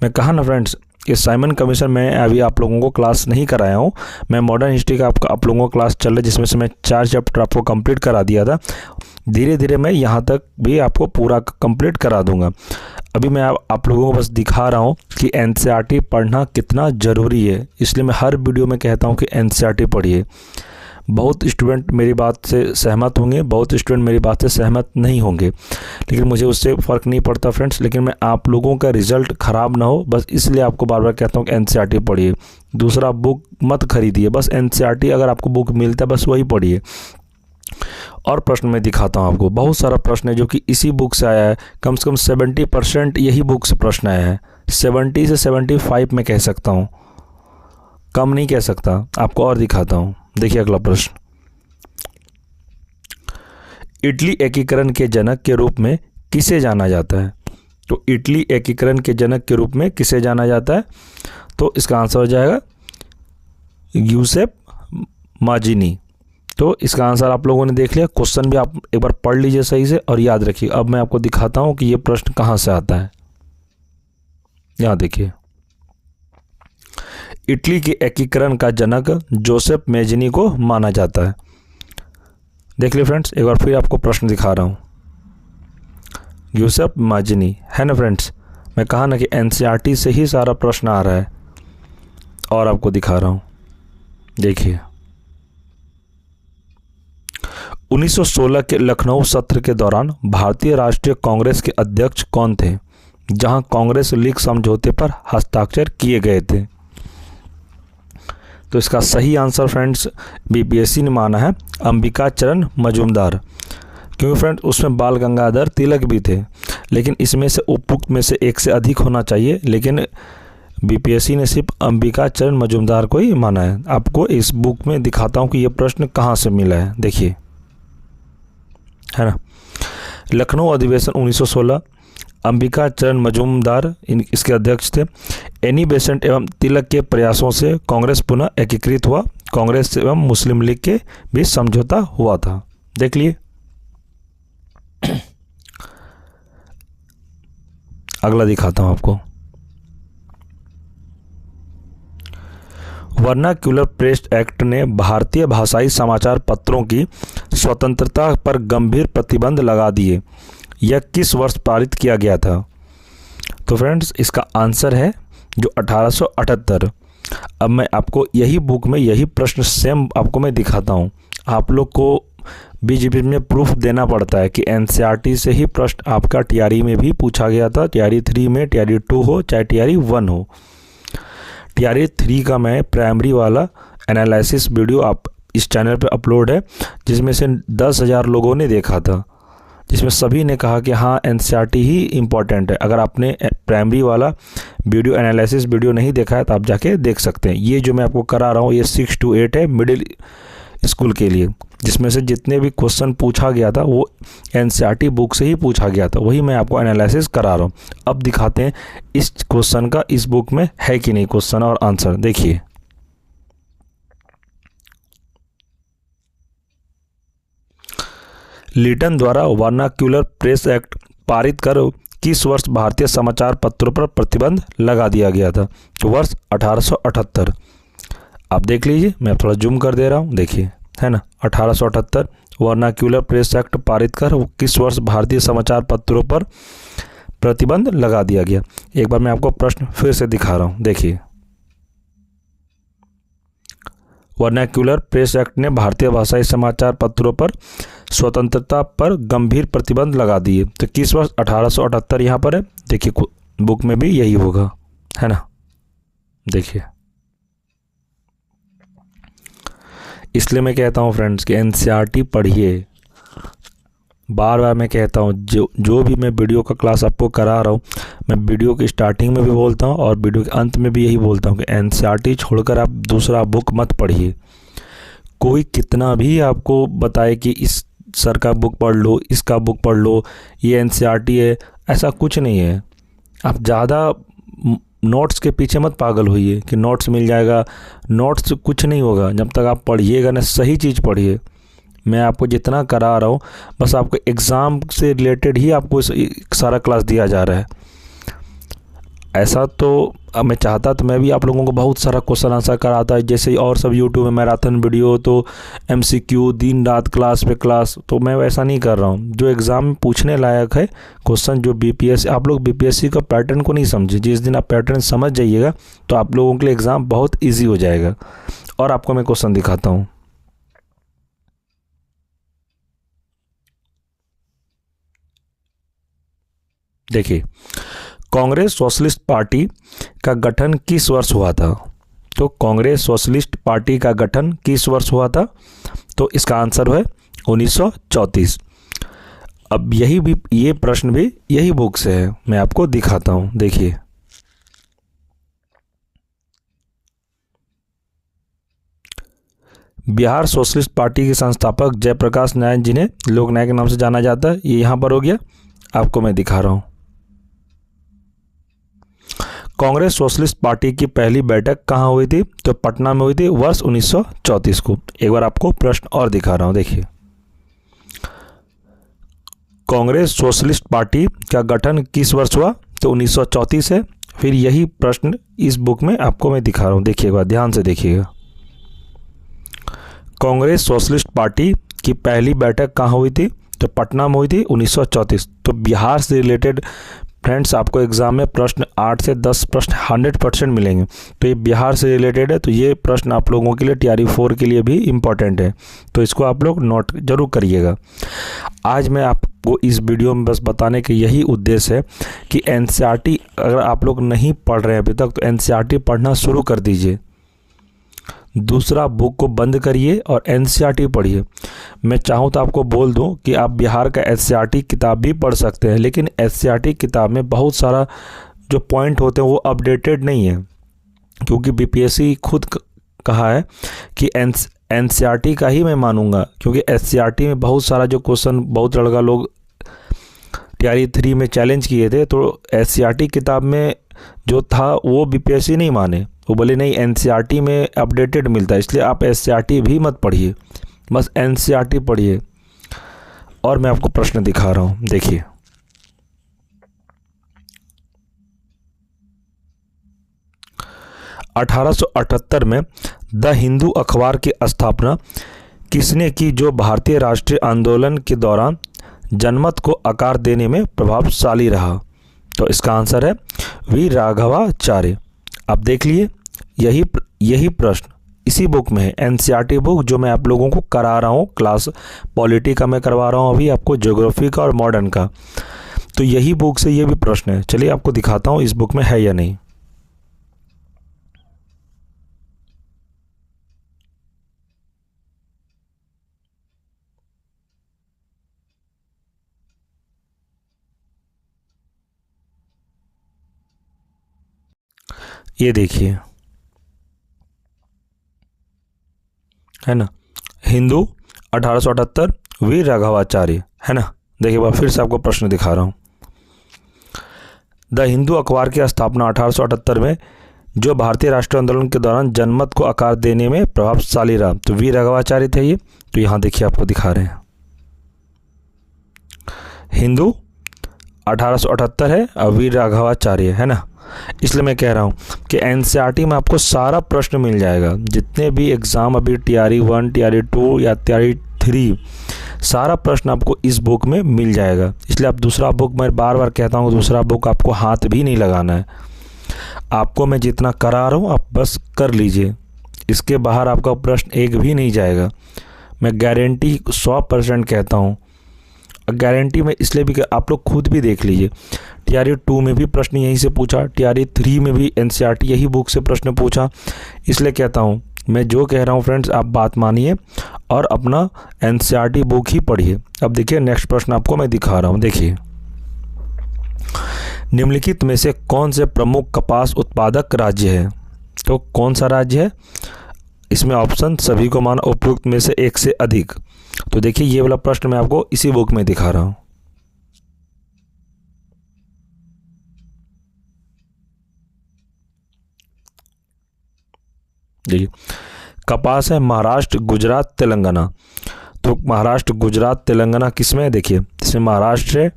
मैं कहा ना फ्रेंड्स, ये साइमन कमीशन में अभी आप लोगों को क्लास नहीं कराया हूँ। मैं मॉडर्न हिस्ट्री का आप लोगों को क्लास चल रहा है जिसमें से मैं 4 चैप्टर आपको कंप्लीट करा दिया था। धीरे धीरे मैं यहाँ तक भी आपको पूरा कंप्लीट करा दूंगा। अभी मैं आप लोगों को बस दिखा रहा हूँ कि एनसीईआरटी पढ़ना कितना ज़रूरी है। इसलिए मैं हर वीडियो में कहता हूँ कि एनसीईआरटी पढ़िए। बहुत स्टूडेंट मेरी बात से सहमत होंगे, बहुत स्टूडेंट मेरी बात से सहमत नहीं होंगे, लेकिन मुझे उससे फ़र्क नहीं पड़ता फ्रेंड्स। लेकिन मैं आप लोगों का रिज़ल्ट ख़राब ना हो, बस इसलिए आपको बार बार कहता हूँ कि एनसीईआरटी पढ़िए। दूसरा बुक मत खरीदिए, बस एनसीईआरटी अगर आपको बुक मिलता है बस वही पढ़िए। और प्रश्न में दिखाता हूँ आपको, बहुत सारा प्रश्न है जो कि इसी बुक से आया है। कम से कम 70% यही बुक से प्रश्न आया है। 70 से 75 में कह सकता हूँ, कम नहीं कह सकता। आपको और दिखाता हूँ, देखिए अगला प्रश्न। इटली एकीकरण के जनक के रूप में किसे जाना जाता है? तो इटली एकीकरण के जनक के रूप में किसे जाना जाता है? तो इसका आंसर हो जाएगा यूसेप माजिनी। तो इसका आंसर आप लोगों ने देख लिया। क्वेश्चन भी आप एक बार पढ़ लीजिए सही से और याद रखिए। अब मैं आपको दिखाता हूं कि ये प्रश्न कहां से आता है। यहां देखिए, इटली के एकीकरण का जनक जोसेफ मेजिनी को माना जाता है। देख लिए फ्रेंड्स, एक बार फिर आपको प्रश्न दिखा रहा हूं। यूसेफ माजिनी है ना फ्रेंड्स। मैं कहा ना कि एनसीईआरटी से ही सारा प्रश्न आ रहा है। और आपको दिखा रहा हूं, देखिए 1916 के लखनऊ सत्र के दौरान भारतीय राष्ट्रीय कांग्रेस के अध्यक्ष कौन थे, जहां कांग्रेस लीग समझौते पर हस्ताक्षर किए गए थे? तो इसका सही आंसर फ्रेंड्स बीपीएससी ने माना है अंबिका चरण मजूमदार, क्योंकि फ्रेंड्स उसमें बाल गंगाधर तिलक भी थे, लेकिन इसमें से उपयुक्त में से एक से अधिक होना चाहिए, लेकिन बीपीएससी ने सिर्फ अंबिका चरण मजूमदार को ही माना है। आपको इस बुक में दिखाता हूँ कि ये प्रश्न कहाँ से मिला है, देखिए है ना। लखनऊ अधिवेशन 1916, अंबिका चरण मजूमदार इसके अध्यक्ष थे। एनी बेसेंट एवं तिलक के प्रयासों से कांग्रेस पुनः एकीकृत हुआ। कांग्रेस एवं मुस्लिम लीग के बीच समझौता हुआ था। देख लिए। अगला दिखाता हूं आपको। वर्नाक्यूलर प्रेस एक्ट ने भारतीय भाषाई समाचार पत्रों की स्वतंत्रता पर गंभीर प्रतिबंध लगा दिए। यह किस वर्ष पारित किया गया था? तो फ्रेंड्स इसका आंसर है जो 1878। अब मैं आपको यही बुक में यही प्रश्न सेम आपको मैं दिखाता हूँ। आप लोग को बीच बीच में प्रूफ देना पड़ता है कि एनसीईआरटी से ही प्रश्न आपका टीआरई में भी पूछा गया था। टीआरई 3 में, टीआरई 2 हो चाहे टीआरई 1 हो। टीआरई 3 का मैं प्राइमरी वाला एनालिसिस वीडियो आप इस चैनल पे अपलोड है, जिसमें से 10,000 लोगों ने देखा था। जिसमें सभी ने कहा कि हाँ एनसीईआरटी ही इम्पॉर्टेंट है। अगर आपने प्राइमरी वाला वीडियो एनालिसिस वीडियो नहीं देखा है तो आप जाके देख सकते हैं। ये जो मैं आपको करा रहा हूँ ये 6 to 8 है मिडिल स्कूल के लिए, जिसमें से जितने भी क्वेश्चन पूछा गया था वो एनसीईआरटी बुक से ही पूछा गया था, वही मैं आपको एनालिसिस करा रहा हूँ। अब दिखाते हैं इस क्वेश्चन का इस बुक में है कि नहीं क्वेश्चन और आंसर। देखिए, लीटन द्वारा वर्नाक्यूलर प्रेस एक्ट पारित कर किस वर्ष भारतीय समाचार पत्रों पर प्रतिबंध लगा दिया गया था? तो वर्ष 1878। आप देख लीजिए, मैं थोड़ा जूम कर दे रहा हूँ, देखिए है ना, 1878 वर्नाक्यूलर प्रेस एक्ट पारित कर किस वर्ष भारतीय समाचार पत्रों पर प्रतिबंध लगा दिया गया। एक बार मैं आपको प्रश्न फिर से दिखा रहा हूँ, देखिए, वर्नाक्यूलर प्रेस एक्ट ने भारतीय भाषाई समाचार पत्रों पर स्वतंत्रता पर गंभीर प्रतिबंध लगा दिए। तो किस वर्ष? 1878 यहाँ पर है, देखिए बुक में भी यही होगा, है ना। देखिए, इसलिए मैं कहता हूँ फ्रेंड्स कि एनसीईआरटी पढ़िए। बार बार मैं कहता हूँ, जो भी मैं वीडियो का क्लास आपको करा रहा हूँ, मैं वीडियो की स्टार्टिंग में भी बोलता हूँ और वीडियो के अंत में भी यही बोलता हूँ कि एनसीईआरटी छोड़कर आप दूसरा बुक मत पढ़िए। कोई कितना भी आपको बताए कि इस सर का बुक पढ़ लो, इसका बुक पढ़ लो, ये एनसीईआरटी है, ऐसा कुछ नहीं है। आप ज़्यादा नोट्स के पीछे मत पागल होइए कि नोट्स मिल जाएगा, नोट्स कुछ नहीं होगा जब तक आप पढ़िएगा ना, सही चीज़ पढ़िए। मैं आपको जितना करा रहा हूँ बस आपको एग्ज़ाम से रिलेटेड ही आपको सारा क्लास दिया जा रहा है। ऐसा तो अब मैं चाहता तो मैं भी आप लोगों को बहुत सारा क्वेश्चन आंसर कराता है, जैसे और सब यूट्यूब में मैराथन वीडियो तो एमसीक्यू दिन रात क्लास पे क्लास, तो मैं वैसा नहीं कर रहा हूँ। जो एग्ज़ाम में पूछने लायक है क्वेश्चन, जो बीपीएससी, आप लोग बीपीएससी का पैटर्न को नहीं समझे। जिस दिन आप पैटर्न समझ जाइएगा तो आप लोगों के लिए एग्ज़ाम बहुत ईजी हो जाएगा। और आपको मैं क्वेश्चन दिखाता हूँ, देखिए, कांग्रेस सोशलिस्ट पार्टी का गठन किस वर्ष हुआ था? तो कांग्रेस सोशलिस्ट पार्टी का गठन किस वर्ष हुआ था? तो इसका आंसर है 1934। अब यही भी, ये प्रश्न भी यही बुक से है, मैं आपको दिखाता हूं, देखिए, बिहार सोशलिस्ट पार्टी के संस्थापक जयप्रकाश नारायण जिन्हें लोक नायक के नाम से जाना जाता है, ये यहां पर हो गया। आपको मैं दिखा रहा हूं, कांग्रेस सोशलिस्ट पार्टी की पहली बैठक कहाँ हुई थी? तो पटना में हुई थी वर्ष 1934 को। एक बार आपको प्रश्न और दिखा रहा हूं, देखिए, कांग्रेस सोशलिस्ट पार्टी का गठन किस वर्ष हुआ? तो 1934 है। फिर यही प्रश्न इस बुक में आपको मैं दिखा रहा हूं, देखिएगा, ध्यान से देखिएगा। कांग्रेस सोशलिस्ट पार्टी की पहली बैठक कहाँ हुई थी? तो पटना में हुई थी 1934। तो बिहार से रिलेटेड फ्रेंड्स आपको एग्जाम में प्रश्न 8 से 10 प्रश्न 100% मिलेंगे। तो ये बिहार से रिलेटेड है, तो ये प्रश्न आप लोगों के लिए टीआरई 4 के लिए भी इम्पॉर्टेंट है, तो इसको आप लोग नोट जरूर करिएगा। आज मैं आपको इस वीडियो में बस बताने के यही उद्देश्य है कि एनसीईआरटी अगर आप लोग नहीं पढ़ रहे हैं अभी तक तो एनसीईआरटी पढ़ना शुरू कर दीजिए। दूसरा बुक को बंद करिए और एनसीईआरटी पढ़िए। मैं चाहूँ तो आपको बोल दूं कि आप बिहार का एनसीईआरटी किताब भी पढ़ सकते हैं, लेकिन एनसीईआरटी किताब में बहुत सारा जो पॉइंट होते हैं वो अपडेटेड नहीं है, क्योंकि बीपीएससी खुद कहा है कि एनसीईआरटी का ही मैं मानूंगा, क्योंकि एनसीईआरटी में बहुत सारा जो क्वेश्चन बहुत लड़का लोग टीआरई 3 में चैलेंज किए थे, तो एनसीईआरटी किताब में जो था वो बीपीएससी नहीं माने, वो बोले नहीं एनसीईआरटी में अपडेटेड मिलता है, इसलिए आप एनसीईआरटी भी मत पढ़िए, बस एनसीईआरटी पढ़िए। और मैं आपको प्रश्न दिखा रहा हूँ, देखिए, अठारह में द हिंदू अखबार की स्थापना किसने की, जो भारतीय राष्ट्रीय आंदोलन के दौरान जनमत को आकार देने में प्रभावशाली रहा? तो इसका आंसर है वी राघवाचार्य। आप देख लिए, यही प्रश्न इसी बुक में है, एनसीईआरटी बुक जो मैं आप लोगों को करा रहा हूँ क्लास, पॉलिटी का मैं करवा रहा हूँ अभी आपको, ज्योग्राफी का और मॉडर्न का, तो यही बुक से ये भी प्रश्न है। चलिए आपको दिखाता हूँ इस बुक में है या नहीं। ये देखिए, है ना, हिंदू 1878, वीर राघवाचार्य, है ना। देखिए बार फिर से आपको प्रश्न दिखा रहा हूँ। द हिंदू अखबार की स्थापना 1878 में जो भारतीय राष्ट्रीय आंदोलन के दौरान जनमत को आकार देने में प्रभावशाली रहा, तो वीर राघवाचार्य थे ये। तो यहाँ देखिए आपको दिखा रहे हैं, हिंदू 1878 है और वीर राघवाचार्य, है ना। इसलिए मैं कह रहा हूँ कि एनसीईआरटी में आपको सारा प्रश्न मिल जाएगा, जितने भी एग्ज़ाम अभी TRE 1, TRE 2 या TRE 3, सारा प्रश्न आपको इस बुक में मिल जाएगा। इसलिए आप दूसरा बुक, मैं बार बार कहता हूँ, दूसरा बुक आपको हाथ भी नहीं लगाना है। आपको मैं जितना करा रहा हूँ आप बस कर लीजिए, इसके बाहर आपका प्रश्न एक भी नहीं जाएगा। मैं गारंटी 100% कहता हूँ। गारंटी में इसलिए भी, आप लोग खुद भी देख लीजिए, TRE 2 में भी प्रश्न यहीं से पूछा, TRE 3 में भी एनसीईआरटी यही बुक से प्रश्न पूछा। इसलिए कहता हूँ, मैं जो कह रहा हूँ फ्रेंड्स, आप बात मानिए और अपना एनसीईआरटी बुक ही पढ़िए। अब देखिए नेक्स्ट प्रश्न आपको मैं दिखा रहा हूँ। देखिए, निम्नलिखित में से कौन से प्रमुख कपास उत्पादक राज्य है? तो कौन सा राज्य है? इसमें ऑप्शन सभी को माना उपयुक्त में से एक से अधिक। तो देखिए ये वाला प्रश्न मैं आपको इसी बुक में दिखा रहा हूं। देखिए, कपास है महाराष्ट्र, गुजरात, तेलंगाना। तो महाराष्ट्र, गुजरात, तेलंगाना किसमें है? देखिए इसमें महाराष्ट्र है,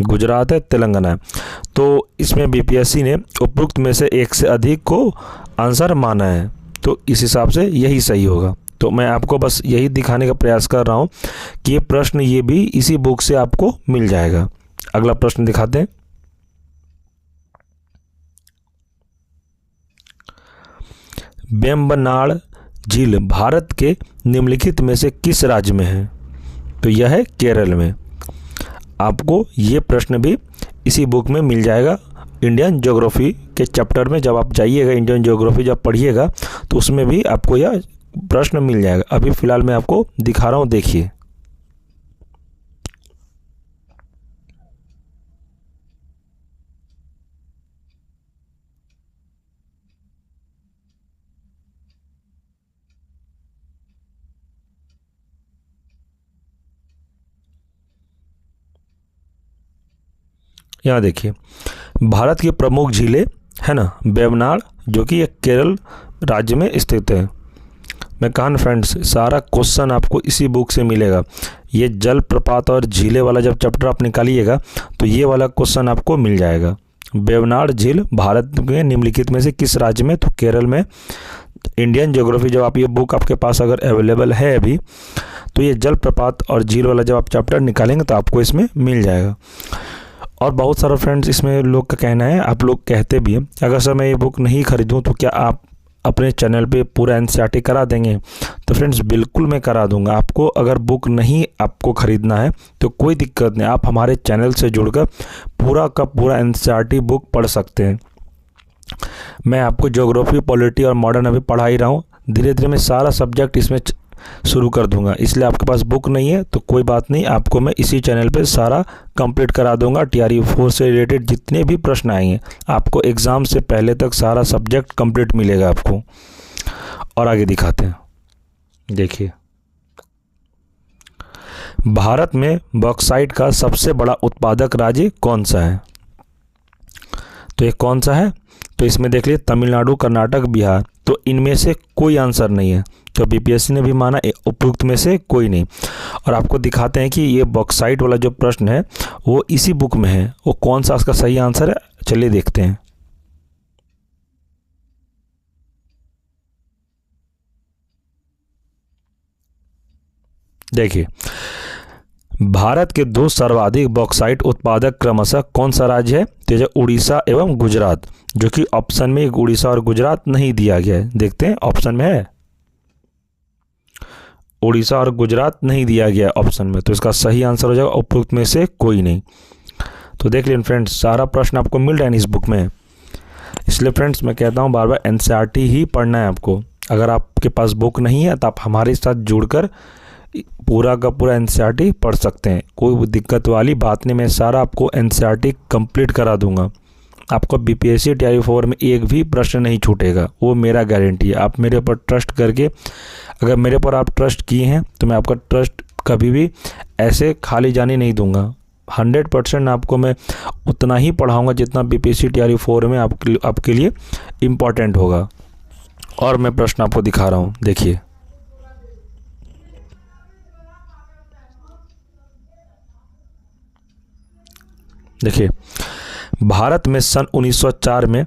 गुजरात है, तेलंगाना है। तो इसमें बीपीएससी ने उपयुक्त में से एक से अधिक को आंसर माना है, तो इस हिसाब से यही सही होगा। तो मैं आपको बस यही दिखाने का प्रयास कर रहा हूँ कि ये प्रश्न ये भी इसी बुक से आपको मिल जाएगा। अगला प्रश्न दिखाते हैं। वेम्बनाड झील भारत के निम्नलिखित में से किस राज्य में है? तो यह है केरल में। आपको ये प्रश्न भी इसी बुक में मिल जाएगा। इंडियन ज्योग्राफी के चैप्टर में जब आप जाइएगा, इंडियन ज्योग्राफी जब पढ़िएगा, तो उसमें भी आपको यह प्रश्न मिल जाएगा। अभी फ़िलहाल मैं आपको दिखा रहा हूँ, देखिए। यहाँ देखिए, भारत की प्रमुख झीलें, है ना, वेम्बनाड, जो कि एक केरल राज्य में स्थित है। मैं कहा ना फ्रेंड्स, सारा क्वेश्चन आपको इसी बुक से मिलेगा। ये जलप्रपात और झीलें वाला जब चैप्टर आप निकालिएगा, तो ये वाला क्वेश्चन आपको मिल जाएगा। वेम्बनाड झील भारत के निम्नलिखित में से किस राज्य में? तो केरल में। इंडियन ज्योग्राफी जब आप, ये बुक आपके पास अगर अवेलेबल है अभी, तो ये जलप्रपात और झील वाला जब आप चैप्टर निकालेंगे तो आपको इसमें मिल जाएगा। और बहुत सारा फ्रेंड्स इसमें लोग का कहना है, आप लोग कहते भी हैं, अगर सर मैं ये बुक नहीं खरीदूं तो क्या आप अपने चैनल पे पूरा एनसीईआरटी करा देंगे? तो फ्रेंड्स बिल्कुल मैं करा दूंगा। आपको अगर बुक नहीं आपको ख़रीदना है तो कोई दिक्कत नहीं, आप हमारे चैनल से जुड़कर पूरा का पूरा एनसीईआरटी बुक पढ़ सकते हैं। मैं आपको ज्योग्राफी, पॉलिटी और मॉडर्न अभी पढ़ा ही रहा हूँ। धीरे धीरे मैं सारा सब्जेक्ट इसमें शुरू कर दूंगा। इसलिए आपके पास बुक नहीं है तो कोई बात नहीं, आपको मैं इसी चैनल पे सारा कंप्लीट करा दूंगा। TRE 4 से रिलेटेड जितने भी प्रश्न आएंगे, आपको एग्ज़ाम से पहले तक सारा सब्जेक्ट कंप्लीट मिलेगा आपको। और आगे दिखाते हैं। देखिए, भारत में बॉक्साइट का सबसे बड़ा उत्पादक राज्य कौन सा है? तो ये कौन सा है? तो इसमें देख लीजिए, तमिलनाडु, कर्नाटक, बिहार। तो इनमें से कोई आंसर नहीं है। तो बीपीएससी ने भी माना उपयुक्त में से कोई नहीं। और आपको दिखाते हैं कि ये बॉक्साइट वाला जो प्रश्न है वो इसी बुक में है। वो कौन सा उसका सही आंसर है, चलिए देखते हैं। देखिए, भारत के दो सर्वाधिक बॉक्साइट उत्पादक क्रमशः कौन सा राज्य है? तो उड़ीसा एवं गुजरात, जो कि ऑप्शन में उड़ीसा और गुजरात नहीं दिया गया है। देखते हैं ऑप्शन में है, उड़ीसा और गुजरात नहीं दिया गया है ऑप्शन में। तो इसका सही आंसर हो जाएगा उपयुक्त में से कोई नहीं। तो देख लीजिए फ्रेंड्स, सारा प्रश्न आपको मिल रहा है इस बुक में। इसलिए फ्रेंड्स मैं कहता हूँ बार बार एनसीईआरटी ही पढ़ना है आपको। अगर आपके पास बुक नहीं है तो आप हमारे साथ जुड़कर पूरा का पूरा एनसीईआरटी पढ़ सकते हैं। कोई दिक्कत वाली बात नहीं, मैं सारा आपको एनसीईआरटी कंप्लीट करा दूंगा। आपको बीपीएससी टीआरई 4 में एक भी प्रश्न नहीं छूटेगा, वो मेरा गारंटी है। आप मेरे ऊपर ट्रस्ट करके, अगर मेरे पर आप ट्रस्ट किए हैं तो मैं आपका ट्रस्ट कभी भी ऐसे खाली जाने नहीं दूंगा। 100% आपको मैं उतना ही पढ़ाऊंगा जितना बीपीएससी टीआरई 4 में आपके लिए इम्पॉर्टेंट होगा। और मैं प्रश्न आपको दिखा रहा हूँ, देखिए। देखिए, भारत में सन 1904 में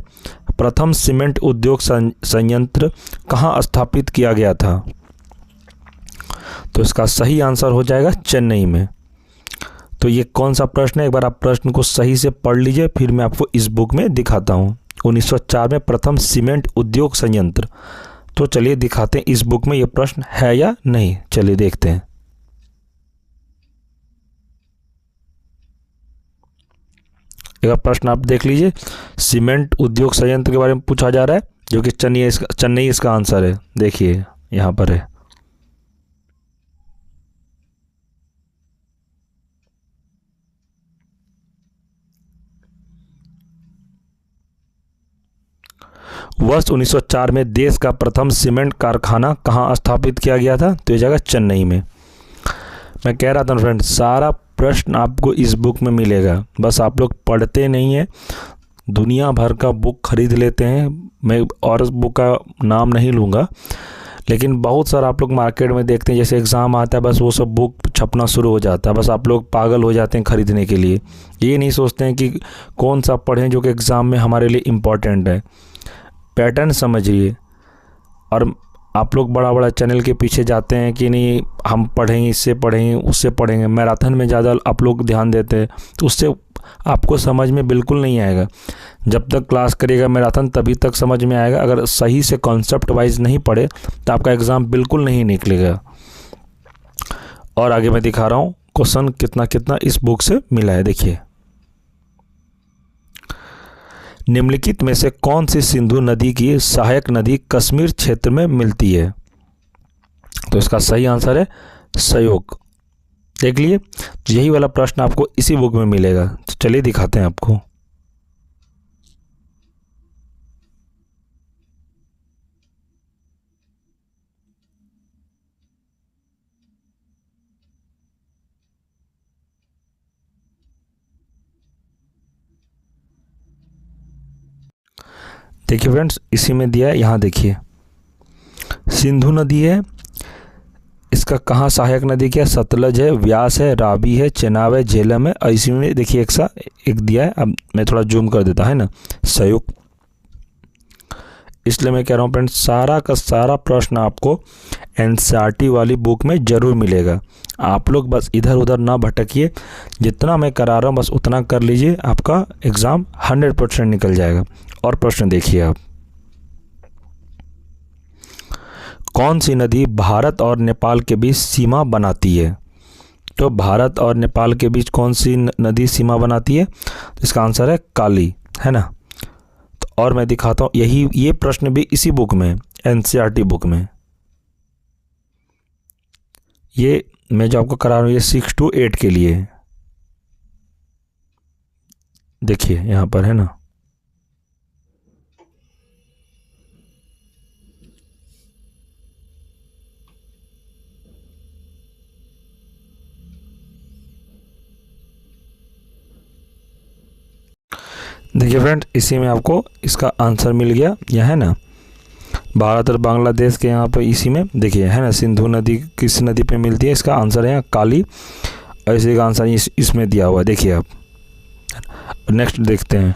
प्रथम सीमेंट उद्योग संयंत्र कहाँ स्थापित किया गया था? तो इसका सही आंसर हो जाएगा चेन्नई में। तो ये कौन सा प्रश्न है, एक बार आप प्रश्न को सही से पढ़ लीजिए, फिर मैं आपको इस बुक में दिखाता हूँ। 1904 में प्रथम सीमेंट उद्योग संयंत्र। तो चलिए दिखाते हैं इस बुक में ये प्रश्न है या नहीं। चलिए देखते हैं। एक बार प्रश्न आप देख लीजिए, सीमेंट उद्योग संयंत्र के बारे में पूछा जा रहा है, जो कि चेन्नई इसका आंसर है। देखिए यहाँ पर है। वर्ष 1904 में देश का प्रथम सीमेंट कारखाना कहाँ स्थापित किया गया था? तो ये जगह चेन्नई में। मैं कह रहा था फ्रेंड, सारा प्रश्न आपको इस बुक में मिलेगा, बस आप लोग पढ़ते नहीं हैं, दुनिया भर का बुक खरीद लेते हैं। मैं और उस बुक का नाम नहीं लूँगा, लेकिन बहुत सारा आप लोग मार्केट में देखते हैं, जैसे एग्ज़ाम आता है बस वो सब बुक छपना शुरू हो जाता है, बस आप लोग पागल हो जाते हैं खरीदने के लिए। ये नहीं सोचते हैं कि कौन सा पढ़ें जो कि एग्ज़ाम में हमारे लिए इम्पॉर्टेंट है। पैटर्न समझिए। और आप लोग बड़ा बड़ा चैनल के पीछे जाते हैं कि नहीं हम पढ़ेंगे, इससे पढ़ेंगे, उससे पढ़ेंगे, मैराथन में ज़्यादा आप लोग ध्यान देते हैं, तो उससे आपको समझ में बिल्कुल नहीं आएगा। जब तक क्लास करिएगा मैराथन तभी तक समझ में आएगा। अगर सही से कॉन्सेप्ट वाइज नहीं पढ़े तो आपका एग्ज़ाम बिल्कुल नहीं निकलेगा। और आगे मैं दिखा रहा हूँ क्वेश्चन कितना कितना इस बुक से मिला है। देखिए, निम्नलिखित में से कौन सी सिंधु नदी की सहायक नदी कश्मीर क्षेत्र में मिलती है? तो इसका सही आंसर है सहयोग। देख लिए, यही वाला प्रश्न आपको इसी बुक में मिलेगा। तो चलिए दिखाते हैं आपको। देखिए फ्रेंड्स, इसी में दिया है, यहाँ देखिए सिंधु नदी है, इसका कहाँ सहायक नदी क्या? सतलज है, व्यास है, रावी है, चेनाब है, झेलम है। और इसी में देखिए एक दिया है, अब मैं थोड़ा जूम कर देता है ना, संयुक्त। इसलिए मैं कह रहा हूँ फ्रेंड्स, सारा का सारा प्रश्न आपको एनसीईआरटी वाली बुक में ज़रूर मिलेगा। आप लोग बस इधर उधर ना भटकिए, जितना मैं करा रहा हूँ बस उतना कर लीजिए, आपका एग्ज़ाम 100% निकल जाएगा। और प्रश्न देखिए आप, कौन सी नदी भारत और नेपाल के बीच सीमा बनाती है? तो भारत और नेपाल के बीच कौन सी नदी सीमा बनाती है? तो इसका आंसर है काली, है ना। तो और मैं दिखाता हूँ, ये प्रश्न भी इसी बुक में, एनसीईआरटी बुक में। ये मैं जो आपको करा रहा हूँ ये 6 to 8 के लिए है। देखिए यहाँ पर है ना। देखिए फ्रेंड, इसी में आपको इसका आंसर मिल गया। यह है ना, भारत और बांग्लादेश के यहाँ पर इसी में देखिए है ना, सिंधु नदी किस नदी पे मिलती है? इसका आंसर है यहाँ काली। और इसी का आंसर इसमें दिया हुआ है। देखिए आप, नेक्स्ट देखते हैं।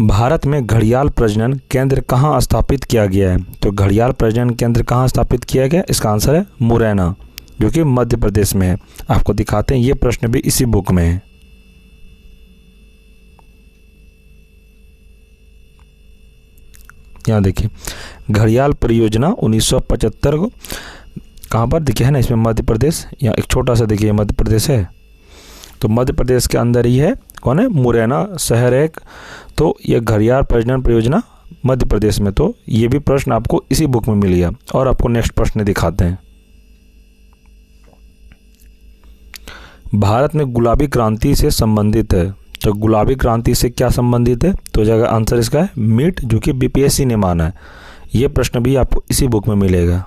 भारत में घड़ियाल प्रजनन केंद्र कहाँ स्थापित किया गया है? तो घड़ियाल प्रजनन केंद्र कहाँ स्थापित किया गया? इसका आंसर है मुरैना, जो कि मध्य प्रदेश में है। आपको दिखाते हैं, ये प्रश्न भी इसी बुक में है। यहाँ देखिए, घड़ियाल परियोजना 1975 को कहाँ पर देखिए है ना, इसमें मध्य प्रदेश, यहाँ एक छोटा सा देखिए मध्य प्रदेश है, तो मध्य प्रदेश के अंदर ही है, कौन है? मुरैना शहर है। तो ये घड़ियाल प्रजनन परियोजना मध्य प्रदेश में। तो ये भी प्रश्न आपको इसी बुक में मिल गया। और आपको नेक्स्ट प्रश्न दिखाते हैं। भारत में गुलाबी क्रांति से संबंधित है। तो गुलाबी क्रांति से क्या संबंधित है, तो जगह आंसर इसका है मीट, जो कि बीपीएससी ने माना है। ये प्रश्न भी आपको इसी बुक में मिलेगा।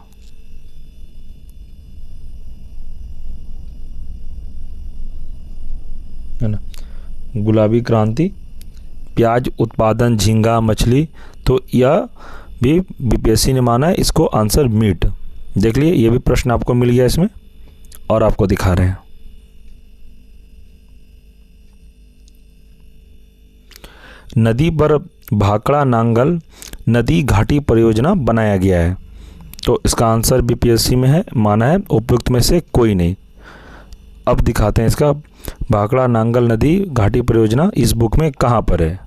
है ना, गुलाबी क्रांति, प्याज उत्पादन, झींगा, मछली, तो यह भी बीपीएससी ने माना है। इसको आंसर मीट। देख लिए, ये भी प्रश्न आपको मिल गया इसमें, और आपको दिखा रहे हैं। नदी पर भाखड़ा नांगल नदी घाटी परियोजना बनाया गया है। तो इसका आंसर बीपीएससी में है, माना है उपयुक्त में से कोई नहीं। अब दिखाते हैं इसका, भाखड़ा नांगल नदी घाटी परियोजना इस बुक में कहाँ पर है।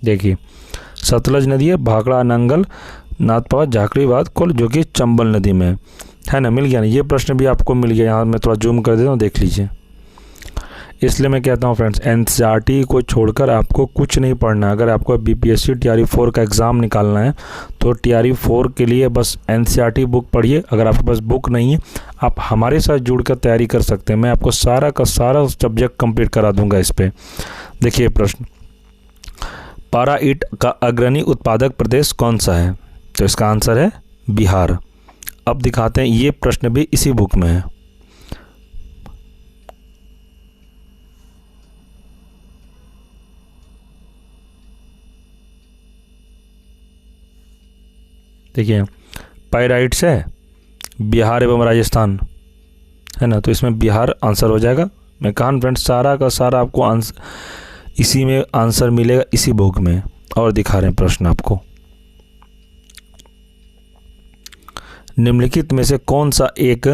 देखिए, सतलज नदी है, भाखड़ा नांगल नाथपा झाकड़ीबाद कुल, जो कि चंबल नदी में है ना। मिल गया ना, ये प्रश्न भी आपको मिल गया। यहाँ मैं थोड़ा जूम कर देता हूँ, देख लीजिए। इसलिए मैं कहता हूँ फ्रेंड्स, एनसीईआरटी को छोड़कर आपको कुछ नहीं पढ़ना। अगर आपको बीपीएससी टीआरई 4 का एग्ज़ाम निकालना है तो टीआरई 4 के लिए बस एनसीईआरटी बुक पढ़िए। अगर आपके पास बुक नहीं है, आप हमारे साथ जुड़कर तैयारी कर सकते हैं। मैं आपको सारा का सारा सब्जेक्ट कंप्लीट करा दूंगा इस पर। देखिए प्रश्न, पारा ईंट का अग्रणी उत्पादक प्रदेश कौन सा है, तो इसका आंसर है बिहार। अब दिखाते हैं, ये प्रश्न भी इसी बुक में है। देखिए, पाइराइट्स है बिहार एवं राजस्थान, है ना। तो इसमें बिहार आंसर हो जाएगा। मैं कहा फ्रेंड्स, सारा का सारा आपको आंसर इसी में आंसर मिलेगा, इसी बुक में। और दिखा रहे हैं प्रश्न आपको, निम्नलिखित में से कौन सा एक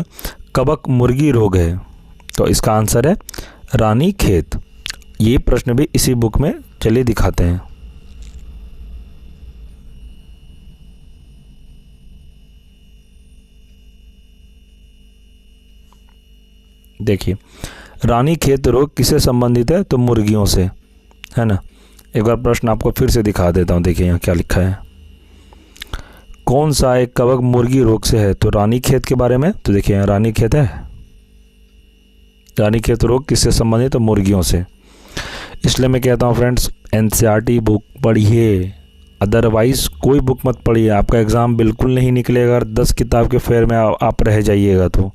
कवक मुर्गी रोग है, तो इसका आंसर है रानीखेत। ये प्रश्न भी इसी बुक में, चलिए दिखाते हैं। देखिए, रानीखेत रोग किससे संबंधित है, तो मुर्गियों से, है ना। एक बार प्रश्न आपको फिर से दिखा देता हूँ। देखिए यहाँ क्या लिखा है, कौन सा एक कवक मुर्गी रोग से है, तो रानीखेत के बारे में। तो देखिए यहाँ रानीखेत है, रानीखेत रोग किससे संबंधित है, तो मुर्गियों से। इसलिए मैं कहता हूँ फ्रेंड्स, एनसीईआरटी बुक पढ़िए, अदरवाइज़ कोई बुक मत पढ़िए। आपका एग्ज़ाम बिल्कुल नहीं निकलेगा अगर 10 किताब के फेयर में आप रह जाइएगा। तो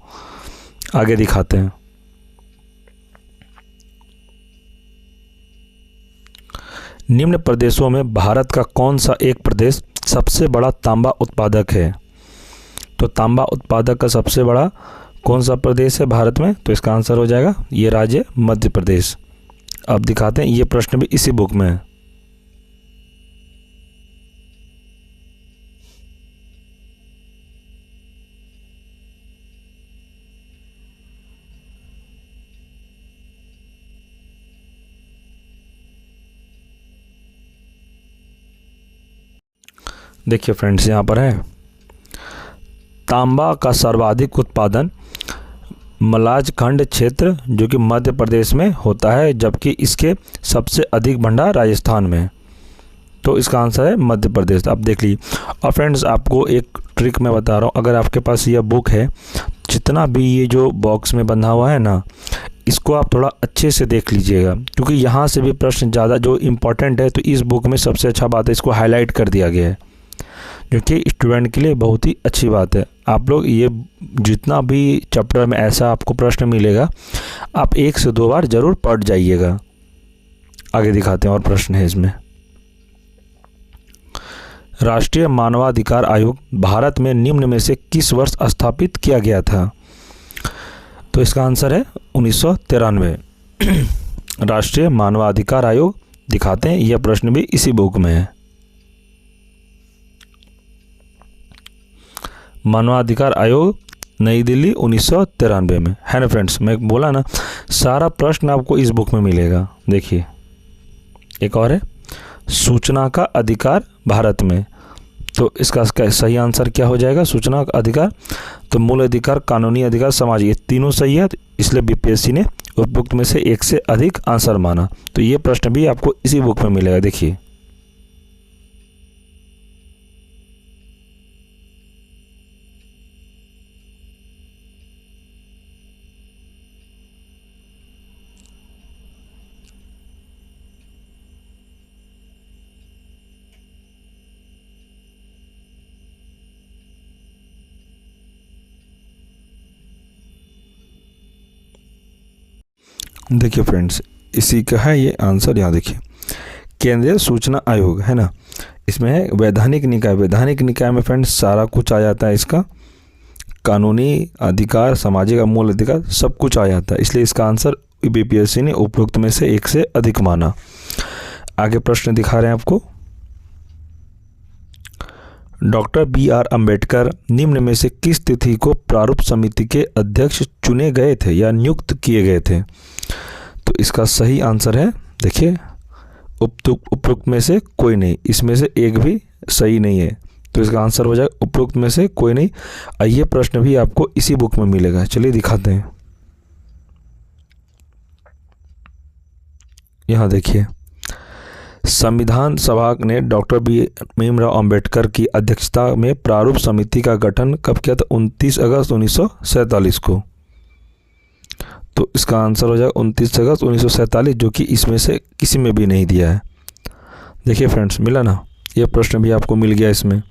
आगे दिखाते हैं। निम्न प्रदेशों में भारत का कौन सा एक प्रदेश सबसे बड़ा तांबा उत्पादक है, तो तांबा उत्पादक का सबसे बड़ा कौन सा प्रदेश है भारत में, तो इसका आंसर हो जाएगा ये राज्य मध्य प्रदेश। अब दिखाते हैं, ये प्रश्न भी इसी बुक में है। देखिए फ्रेंड्स, यहाँ पर है, तांबा का सर्वाधिक उत्पादन मलाजखंड क्षेत्र, जो कि मध्य प्रदेश में होता है, जबकि इसके सबसे अधिक भंडार राजस्थान में है। तो इसका आंसर है मध्य प्रदेश। आप देख लीजिए। और फ्रेंड्स, आपको एक ट्रिक मैं बता रहा हूँ, अगर आपके पास यह बुक है, जितना भी ये जो बॉक्स में बंधा हुआ है ना, इसको आप थोड़ा अच्छे से देख लीजिएगा, क्योंकि यहाँ से भी प्रश्न ज़्यादा जो इम्पोर्टेंट है, तो इस बुक में सबसे अच्छा बात है, इसको हाईलाइट कर दिया गया है, जो कि स्टूडेंट के लिए बहुत ही अच्छी बात है। आप लोग ये जितना भी चैप्टर में ऐसा आपको प्रश्न मिलेगा, आप 1 से 2 बार ज़रूर पढ़ जाइएगा। आगे दिखाते हैं और प्रश्न है इसमें। राष्ट्रीय मानवाधिकार आयोग भारत में निम्न में से किस वर्ष स्थापित किया गया था, तो इसका आंसर है 1993। राष्ट्रीय मानवाधिकार आयोग, दिखाते हैं, यह प्रश्न भी इसी बुक में है। मानवाधिकार आयोग नई दिल्ली 1993 में, है ना फ्रेंड्स। मैं बोला ना, सारा प्रश्न आपको इस बुक में मिलेगा। देखिए, एक और है, सूचना का अधिकार भारत में, तो इसका सही आंसर क्या हो जाएगा? सूचना अधिकार। तो मूल अधिकार, कानूनी अधिकार, सामाजिक, ये तीनों सही है, इसलिए बीपीएससी ने उपयुक्त में से एक से अधिक आंसर माना। तो ये प्रश्न भी आपको इसी बुक में मिलेगा। देखिए, देखिए फ्रेंड्स, इसी का है ये आंसर। यहाँ देखिए, केंद्रीय सूचना आयोग है ना, इसमें है वैधानिक निकाय। वैधानिक निकाय में फ्रेंड्स सारा कुछ आ जाता है, इसका कानूनी अधिकार, सामाजिक मूल अधिकार, सब कुछ आ जाता है, इसलिए इसका आंसर बीपीएससी ने उपयुक्त में से एक से अधिक माना। आगे प्रश्न दिखा रहे हैं आपको। डॉक्टर BR अम्बेडकर निम्न में से किस तिथि को प्रारूप समिति के अध्यक्ष चुने गए थे या नियुक्त किए गए थे? तो इसका सही आंसर है, देखिए, उपयुक्त में से कोई नहीं, इसमें से एक भी सही नहीं है, तो इसका आंसर हो जाएगा उपयुक्त में से कोई नहीं। ये प्रश्न भी आपको इसी बुक में मिलेगा। चलिए दिखाते हैं। यहाँ देखिए, संविधान सभा ने डॉक्टर भीमराव अंबेडकर की अध्यक्षता में प्रारूप समिति का गठन कब किया था? 29 अगस्त 1947 को। तो इसका आंसर हो जाएगा 29 अगस्त 1947, जो कि इसमें से किसी में भी नहीं दिया है। देखिए फ्रेंड्स, मिला ना, ये प्रश्न भी आपको मिल गया इसमें।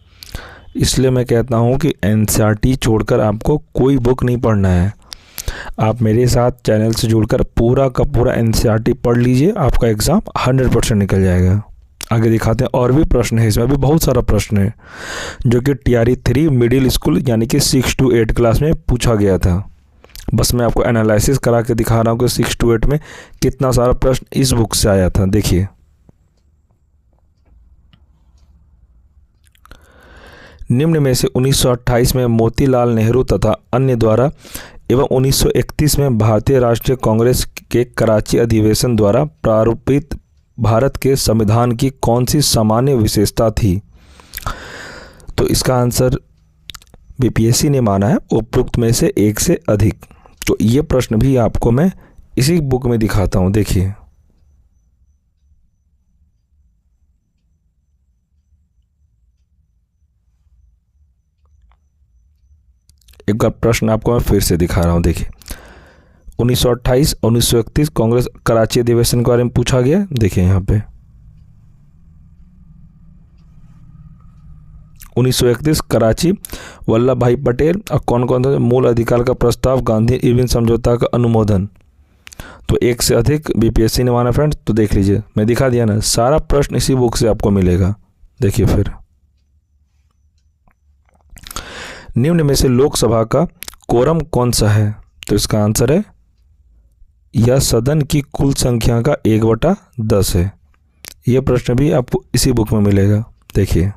इसलिए मैं कहता हूँ कि एनसीईआरटी छोड़कर आपको कोई बुक नहीं पढ़ना है। आप मेरे साथ चैनल से जुड़कर पूरा का पूरा एनसीईआरटी पढ़ लीजिए, आपका एग्ज़ाम 100% निकल जाएगा। आगे दिखाते हैं, और भी प्रश्न है इसमें, भी बहुत सारा प्रश्न है जो कि TRE 3 मिडिल स्कूल यानी कि 6 to 8 क्लास में पूछा गया था। बस मैं आपको एनालिसिस करा के दिखा रहा हूँ कि 6 to 8 में कितना सारा प्रश्न इस बुक से आया था। देखिए, निम्न में से 1928 में मोतीलाल नेहरू तथा अन्य द्वारा एवं 1931 में भारतीय राष्ट्रीय कांग्रेस के कराची अधिवेशन द्वारा प्रारूपित भारत के संविधान की कौन सी सामान्य विशेषता थी? तो इसका आंसर बीपीएससी ने माना है उपयुक्त में से एक से अधिक। तो ये प्रश्न भी आपको मैं इसी बुक में दिखाता हूँ। देखिए, एक बार प्रश्न आपको मैं फिर से दिखा रहा हूँ। देखिए, 1928 1931 कांग्रेस कराची अधिवेशन के बारे में पूछा गया। देखिए यहाँ पे 1931 कराची, वल्लभ भाई पटेल और कौन कौन था? मूल अधिकार का प्रस्ताव, गांधी इरविन समझौता का अनुमोदन। तो एक से अधिक बीपीएससी ने माना फ्रेंड्स। तो देख लीजिए, मैं दिखा दिया ना, सारा प्रश्न इसी बुक से आपको मिलेगा। देखिए, फिर निम्न में से लोकसभा का कोरम कौन सा है? तो इसका आंसर है, यह सदन की कुल संख्या का 1/10 है। यह प्रश्न भी आपको इसी बुक में मिलेगा। देखिए,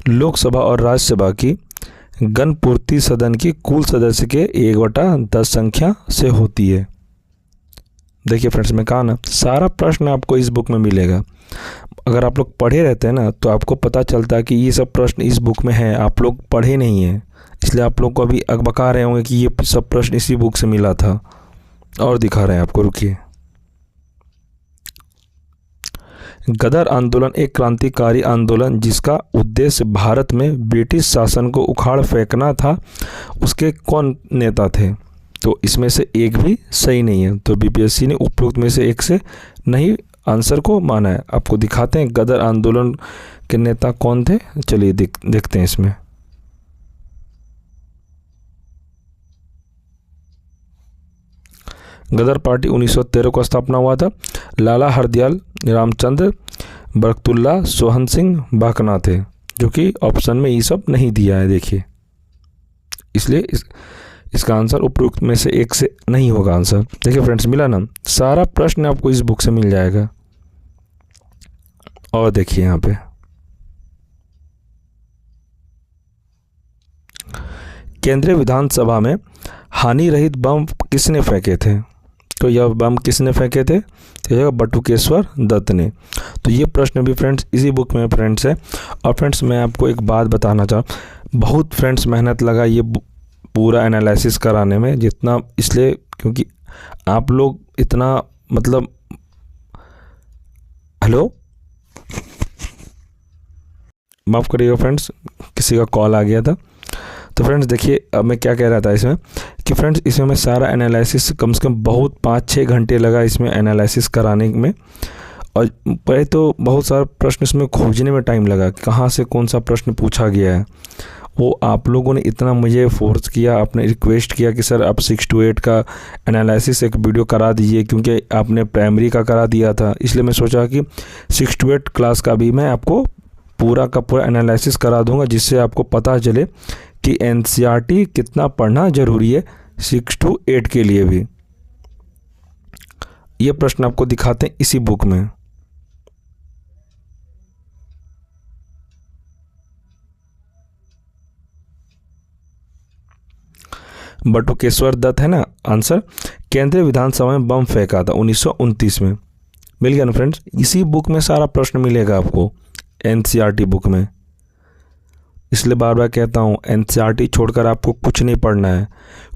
लोकसभा और राज्यसभा की गणपूर्ति सदन की कुल सदस्य के 1/10 संख्या से होती है। देखिए फ्रेंड्स, मैं कहा ना, सारा प्रश्न आपको इस बुक में मिलेगा। अगर आप लोग पढ़े रहते हैं ना, तो आपको पता चलता है कि ये सब प्रश्न इस बुक में हैं। आप लोग पढ़े नहीं हैं, इसलिए आप लोग को अभी अकबका रहे होंगे कि ये सब प्रश्न इसी बुक से मिला था। और दिखा रहे हैं आपको, रुकिए। गदर आंदोलन एक क्रांतिकारी आंदोलन जिसका उद्देश्य भारत में ब्रिटिश शासन को उखाड़ फेंकना था, उसके कौन नेता थे? तो इसमें से एक भी सही नहीं है। तो बीपीएससी ने उपयुक्त में से एक से नहीं आंसर को माना है। आपको दिखाते हैं गदर आंदोलन के नेता कौन थे। चलिए देखते हैं इसमें। गदर पार्टी 1913 को स्थापना हुआ था। लाला हरदयाल, रामचंद्र, बरकतुल्ला, सोहन सिंह बाकना थे, जो कि ऑप्शन में ये सब नहीं दिया है। देखिए, इसलिए इसका आंसर उपयुक्त में से एक से नहीं होगा आंसर। देखिए फ्रेंड्स, मिला ना, सारा प्रश्न आपको इस बुक से मिल जाएगा। और देखिए यहाँ पे, केंद्रीय विधानसभा में हानि रहित बम किसने फेंके थे? तो यह बम किसने फेंके थे? तो यह बटुकेश्वर दत्त ने। तो ये प्रश्न भी फ्रेंड्स इसी बुक में फ्रेंड्स है। और फ्रेंड्स मैं आपको एक बात बताना चाहूँ, बहुत फ्रेंड्स मेहनत लगा ये पूरा एनालिसिस कराने में, जितना इसलिए क्योंकि आप लोग इतना मतलब हेलो माफ़ करिएगा फ्रेंड्स, किसी का कॉल आ गया था। तो फ्रेंड्स देखिए, अब मैं क्या कह रहा था इसमें कि फ्रेंड्स इसमें मैं सारा एनालिसिस कम से कम बहुत 5-6 घंटे लगा इसमें एनालिसिस कराने में। और पहले तो बहुत सारा प्रश्न इसमें खोजने में टाइम लगा, कहाँ से कौन सा प्रश्न पूछा गया है। वो आप लोगों ने इतना मुझे फोर्स किया, आपने रिक्वेस्ट किया कि सर आप 6 to 8 का एनालिसिस एक वीडियो करा दीजिए, क्योंकि आपने प्राइमरी का करा दिया था। इसलिए मैं सोचा कि 6 to 8 क्लास का भी मैं आपको पूरा का पूरा एनालिसिस करा दूंगा, जिससे आपको पता चले कि एनसीईआरटी कितना पढ़ना ज़रूरी है 6 to 8 के लिए भी। ये प्रश्न आपको दिखाते हैं इसी बुक में। बटुकेश्वर दत्त है ना आंसर। केंद्रीय विधानसभा में बम फेंका था 1929 में। मिल गया ना फ्रेंड्स, इसी बुक में सारा प्रश्न मिलेगा आपको एनसीईआरटी बुक में। इसलिए बार बार कहता हूँ, एनसीईआरटी छोड़कर आपको कुछ नहीं पढ़ना है।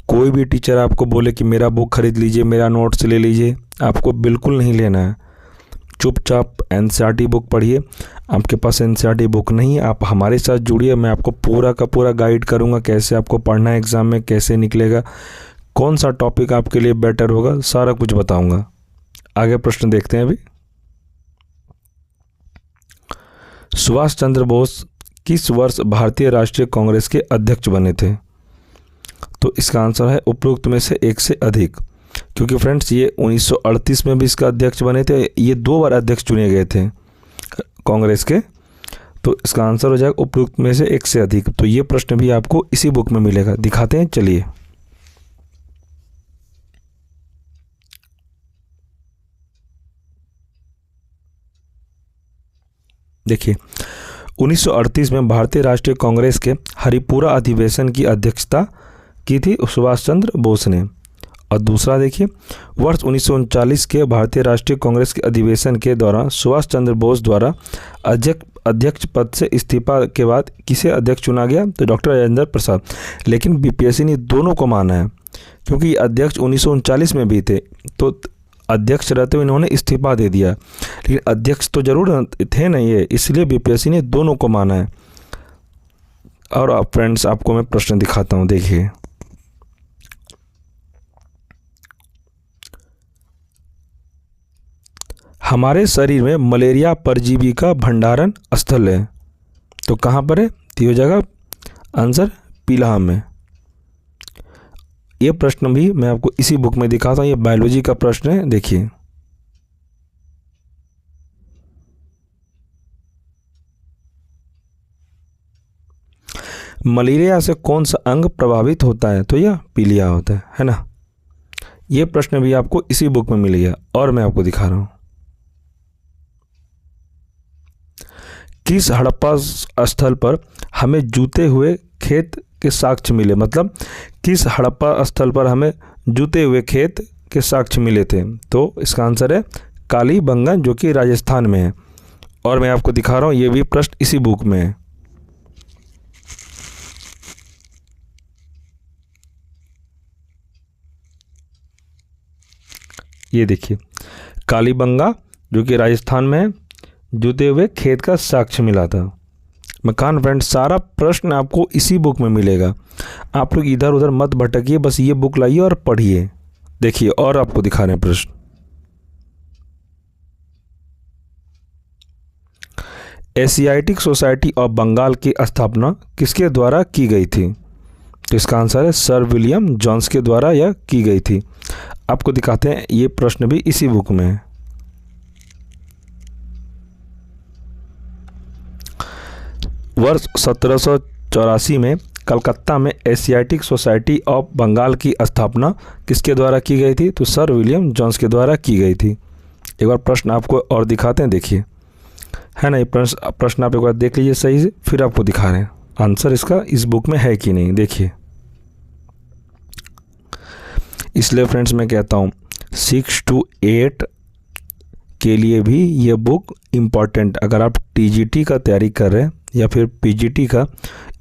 कोई भी टीचर आपको बोले कि मेरा बुक खरीद लीजिए, मेरा नोट्स ले लीजिए, आपको बिल्कुल नहीं लेना है। चुपचाप एनसीईआरटी बुक पढ़िए। आपके पास एनसीईआरटी बुक नहीं है, आप हमारे साथ जुड़िए, मैं आपको पूरा का पूरा गाइड करूँगा कैसे आपको पढ़ना है, एग्ज़ाम में कैसे निकलेगा, कौन सा टॉपिक आपके लिए बेटर होगा, सारा कुछ बताऊँगा। आगे प्रश्न देखते हैं अभी। सुभाष चंद्र बोस किस वर्ष भारतीय राष्ट्रीय कांग्रेस के अध्यक्ष बने थे? तो इसका आंसर है उपरोक्त में से एक से अधिक, क्योंकि फ्रेंड्स ये 1938 में भी इसका अध्यक्ष बने थे। ये 2 बार अध्यक्ष चुने गए थे कांग्रेस के। तो इसका आंसर हो जाएगा उपरोक्त में से एक से अधिक। तो ये प्रश्न भी आपको इसी बुक में मिलेगा, दिखाते हैं चलिए। देखिए 1938 में भारतीय राष्ट्रीय कांग्रेस के हरिपुरा अधिवेशन की अध्यक्षता की थी सुभाष चंद्र बोस ने। और दूसरा देखिए, वर्ष 1939 के भारतीय राष्ट्रीय कांग्रेस के अधिवेशन के दौरान सुभाष चंद्र बोस द्वारा अध्यक्ष पद से इस्तीफा के बाद किसे अध्यक्ष चुना गया? तो डॉक्टर राजेंद्र प्रसाद। लेकिन बीपीएससी ने दोनों को माना है, क्योंकि अध्यक्ष 1939 में भी थे, तो अध्यक्ष रहते हुए इन्होंने इस्तीफा दे दिया, लेकिन अध्यक्ष तो जरूर थे ना ये, इसलिए बीपीएससी ने दोनों को माना है। और अब फ्रेंड्स आपको मैं प्रश्न दिखाता हूँ, देखिए। हमारे शरीर में मलेरिया परजीवी का भंडारण स्थल है, तो कहाँ पर है? तो हो जाएगा आंसर पीलाहाम में। ये प्रश्न भी मैं आपको इसी बुक में दिखाता हूँ, ये बायोलॉजी का प्रश्न है, देखिए। मलेरिया से कौन सा अंग प्रभावित होता है? तो यह पीलिया होता है ना। ये प्रश्न भी आपको इसी बुक में मिलेगा। और मैं आपको दिखा रहा हूँ, किस हड़प्पा स्थल पर हमें जूते हुए खेत के साक्ष्य मिले? मतलब किस हड़प्पा स्थल पर हमें जूते हुए खेत के साक्ष्य मिले थे? तो इसका आंसर है कालीबंगा, जो कि राजस्थान में है। और मैं आपको दिखा रहा हूँ, ये भी प्रश्न इसी बुक में है। ये देखिए, कालीबंगा जो कि राजस्थान में है, जूते हुए खेत का साक्ष्य मिला था। मकान फ्रेंड, सारा प्रश्न आपको इसी बुक में मिलेगा। आप लोग इधर उधर मत भटकिए, बस ये बुक लाइए और पढ़िए। देखिए और आपको दिखा रहे हैं प्रश्न। एशियाटिक सोसाइटी ऑफ बंगाल की स्थापना किसके द्वारा की गई थी? तो इसका आंसर है सर विलियम जोन्स के द्वारा यह की गई थी। आपको दिखाते हैं, ये प्रश्न भी इसी बुक में है। वर्ष 1784 में कलकत्ता में एशियाटिक सोसाइटी ऑफ बंगाल की स्थापना किसके द्वारा की गई थी? तो सर विलियम जोन्स के द्वारा की गई थी। एक बार प्रश्न आपको और दिखाते हैं, देखिए, है ना। ये प्रश्न आप एक बार देख लीजिए सही से, फिर आपको दिखा रहे हैं आंसर इसका इस बुक में है कि नहीं। देखिए, इसलिए फ्रेंड्स मैं कहता हूँ 6 to 8 के लिए भी ये बुक इम्पॉर्टेंट, अगर आप टीजीटी का तैयारी कर रहे हैं या फिर पीजीटी का,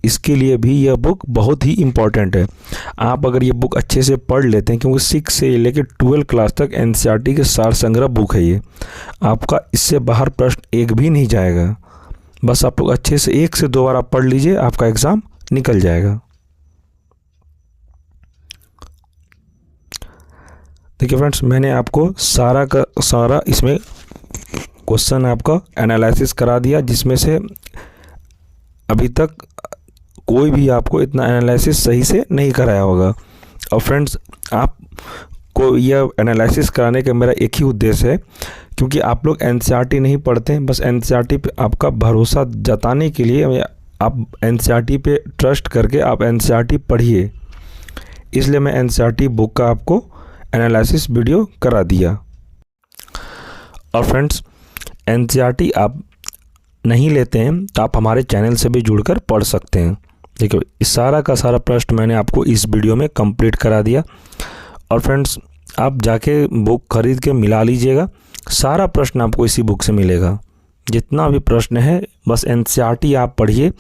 इसके लिए भी यह बुक बहुत ही इम्पॉर्टेंट है। आप अगर ये बुक अच्छे से पढ़ लेते हैं, क्योंकि 6 से लेकर 12 क्लास तक एनसीईआरटी के सार संग्रह बुक है ये, आपका इससे बाहर प्रश्न एक भी नहीं जाएगा। बस आप लोग अच्छे से 1 से 2 बार आप पढ़ लीजिए, आपका एग्ज़ाम निकल जाएगा। देखिए फ्रेंड्स, मैंने आपको सारा का सारा इसमें क्वेश्चन आपका एनालिसिस करा दिया, जिसमें से अभी तक कोई भी आपको इतना एनालिसिस सही से नहीं कराया होगा। और फ्रेंड्स, आपको यह एनालिसिस कराने का मेरा एक ही उद्देश्य है, क्योंकि आप लोग एनसीईआरटी नहीं पढ़ते हैं, बस एनसीईआरटी पे आपका भरोसा जताने के लिए आप एनसीईआरटी पे ट्रस्ट करके आप एनसीईआरटी पढ़िए। इसलिए मैं एनसीईआरटी बुक का आपको एनालिसिस वीडियो करा दिया। और फ्रेंड्स, एनसीईआरटी आप नहीं लेते हैं तो आप हमारे चैनल से भी जुड़कर पढ़ सकते हैं। देखिए, इस सारा का सारा प्रश्न मैंने आपको इस वीडियो में कंप्लीट करा दिया। और फ्रेंड्स, आप जाके बुक खरीद के मिला लीजिएगा, सारा प्रश्न आपको इसी बुक से मिलेगा। जितना भी प्रश्न है, बस एनसीईआरटी आप पढ़िए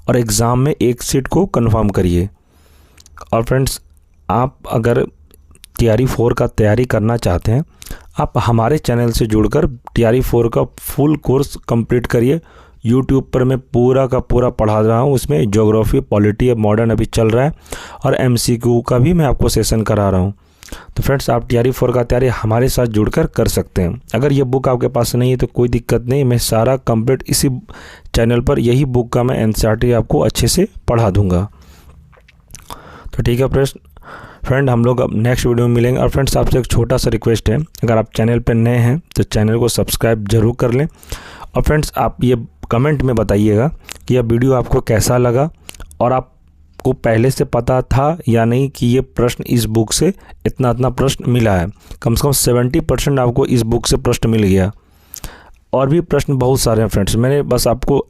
और एग्ज़ाम में एक सीट को कंफर्म करिए। और फ्रेंड्स, आप अगर टीआरई 4 का तैयारी करना चाहते हैं, आप हमारे चैनल से जुड़कर टीआरई 4 का फुल कोर्स कंप्लीट करिए। यूट्यूब पर मैं पूरा का पूरा पढ़ा रहा हूँ, उसमें ज्योग्राफी, पॉलिटी, मॉडर्न अभी चल रहा है, और एमसीक्यू का भी मैं आपको सेशन करा रहा हूँ। तो फ्रेंड्स, आप टीआरई 4 का तैयारी हमारे साथ जुड़कर कर सकते हैं। अगर ये बुक आपके पास नहीं है तो कोई दिक्कत नहीं, मैं सारा कंप्लीट इसी चैनल पर यही बुक का मैं एनसीईआरटी आपको अच्छे से पढ़ा दूँगा। तो ठीक है फ्रेंड, हम लोग अब नेक्स्ट वीडियो में मिलेंगे। और फ्रेंड्स, आपसे एक छोटा सा रिक्वेस्ट है, अगर आप चैनल पर नए हैं तो चैनल को सब्सक्राइब जरूर कर लें। और फ्रेंड्स, आप ये कमेंट में बताइएगा कि यह वीडियो आपको कैसा लगा, और आपको पहले से पता था या नहीं कि ये प्रश्न इस बुक से इतना प्रश्न मिला है। कम से कम 70% आपको इस बुक से प्रश्न मिल गया। और भी प्रश्न बहुत सारे हैं फ्रेंड्स, मैंने बस आपको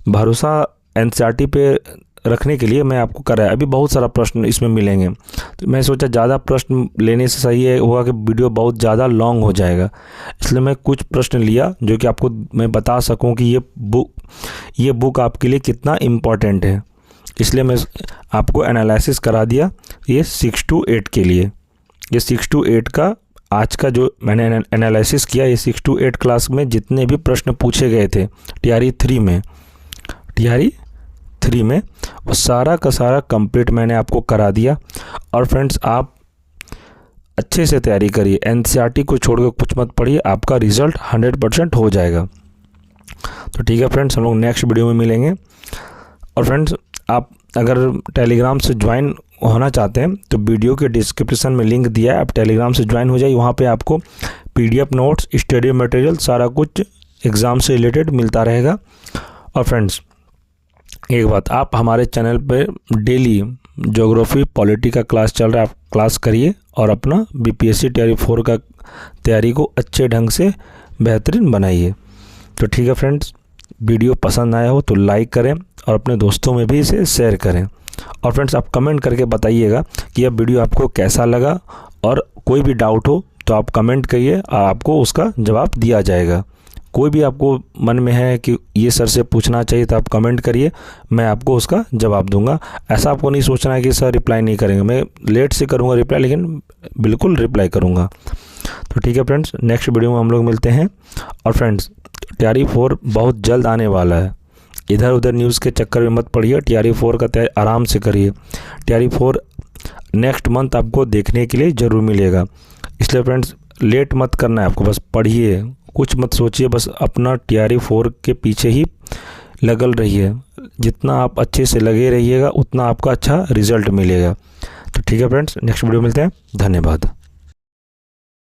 भरोसा एनसीईआरटी पे रखने के लिए मैं आपको कराया। अभी बहुत सारा प्रश्न इसमें मिलेंगे, तो मैं सोचा ज़्यादा प्रश्न लेने से सही है हुआ कि वीडियो बहुत ज़्यादा लॉन्ग हो जाएगा, इसलिए मैं कुछ प्रश्न लिया जो कि आपको मैं बता सकूं कि ये बुक आपके लिए कितना इम्पोर्टेंट है। इसलिए मैं आपको एनालिसिस करा दिया ये 6 to 8 के लिए। ये 6 to 8 का आज का जो मैंने एनालिसिस किया, ये 6 to 8 क्लास में जितने भी प्रश्न पूछे गए थे टीआरई 3 में वो सारा का सारा कंप्लीट मैंने आपको करा दिया। और फ्रेंड्स, आप अच्छे से तैयारी करिए, एनसीईआरटी को छोड़कर कुछ मत पढ़िए, आपका रिज़ल्ट 100% हो जाएगा। तो ठीक है फ्रेंड्स, हम लोग नेक्स्ट वीडियो में मिलेंगे। और फ्रेंड्स, आप अगर टेलीग्राम से ज्वाइन होना चाहते हैं तो वीडियो के डिस्क्रिप्शन में लिंक दिया है, आप टेलीग्राम से ज्वाइन हो जाइए। वहाँ पे आपको PDF नोट्स, स्टडी मटेरियल, सारा कुछ एग्ज़ाम से रिलेटेड मिलता रहेगा। और फ्रेंड्स, एक बात, आप हमारे चैनल पे डेली ज्योग्राफी, पॉलिटी का क्लास चल रहा है, आप क्लास करिए और अपना बीपीएससी टीआरई 4 का तैयारी को अच्छे ढंग से बेहतरीन बनाइए। तो ठीक है फ्रेंड्स, वीडियो पसंद आया हो तो लाइक करें और अपने दोस्तों में भी इसे शेयर करें। और फ्रेंड्स, आप कमेंट करके बताइएगा कि यह वीडियो आपको कैसा लगा, और कोई भी डाउट हो तो आप कमेंट करिए, आपको उसका जवाब दिया जाएगा। कोई भी आपको मन में है कि ये सर से पूछना चाहिए तो आप कमेंट करिए, मैं आपको उसका जवाब दूंगा। ऐसा आपको नहीं सोचना है कि सर रिप्लाई नहीं करेंगे, मैं लेट से करूंगा रिप्लाई, लेकिन बिल्कुल रिप्लाई करूंगा। तो ठीक है फ्रेंड्स, नेक्स्ट वीडियो में हम लोग मिलते हैं। और फ्रेंड्स, टीआरई 4 बहुत जल्द आने वाला है, इधर उधर न्यूज़ के चक्कर में मत पड़िए, टीआरई 4 का तैयारी आराम से करिए। टीआरई 4 नेक्स्ट मंथ आपको देखने के लिए ज़रूर मिलेगा, इसलिए फ्रेंड्स लेट मत करना है आपको, बस पढ़िए, कुछ मत सोचिए, बस अपना टीआरई 4 के पीछे ही लगल रहिए। जितना आप अच्छे से लगे रहिएगा उतना आपका अच्छा रिजल्ट मिलेगा। तो ठीक है फ्रेंड्स, नेक्स्ट वीडियो मिलते हैं, धन्यवाद।